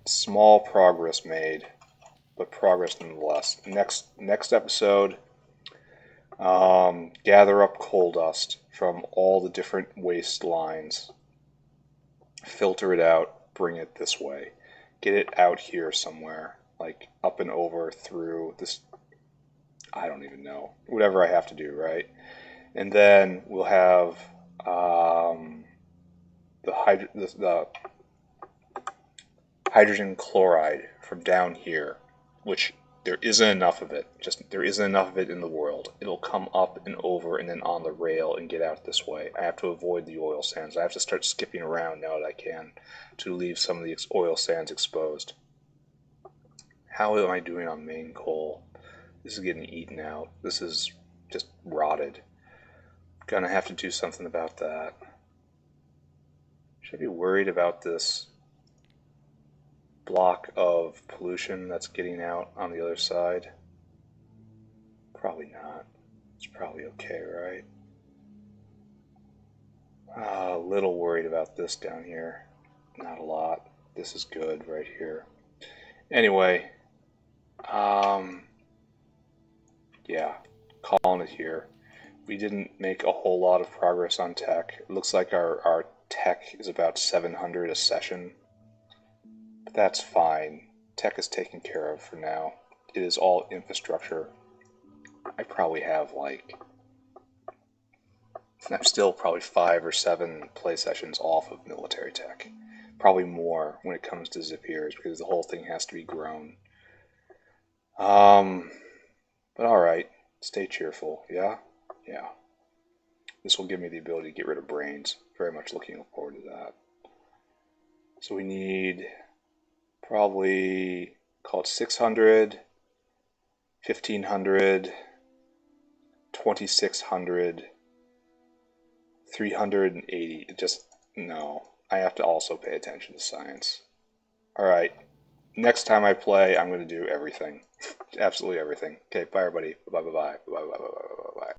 small progress made, but progress nonetheless. Next episode, gather up coal dust from all the different waste lines, filter it out, bring it this way, get it out here somewhere, like up and over through this, I don't even know, whatever I have to do, right? And then we'll have the hydrogen chloride from down here, which there isn't enough of it. There isn't enough of it in the world. It'll come up and over and then on the rail and get out this way. I have to avoid the oil sands. I have to start skipping around now that I can to leave some of the oil sands exposed. How am I doing on main coal? This is getting eaten out. This is just rotted. Gonna have to do something about that. Should I be worried about this block of pollution that's getting out on the other side? Probably not. It's probably okay, right? A little worried about this down here. Not a lot. This is good right here. Anyway, yeah, calling it here. We didn't make a whole lot of progress on tech. It looks like our tech is about 700 a session. But that's fine. Tech is taken care of for now. It is all infrastructure. I probably have I'm still probably 5 or 7 play sessions off of military tech. Probably more when it comes to Zapiers because the whole thing has to be grown. But alright, stay cheerful, yeah? Yeah. This will give me the ability to get rid of brains. Very much looking forward to that. So we need probably, call it 600 1500, 2600, 380. Just, no. I have to also pay attention to science. Alright, next time I play, I'm going to do everything. Absolutely everything. Okay, bye everybody. Bye bye bye bye bye bye bye bye bye bye.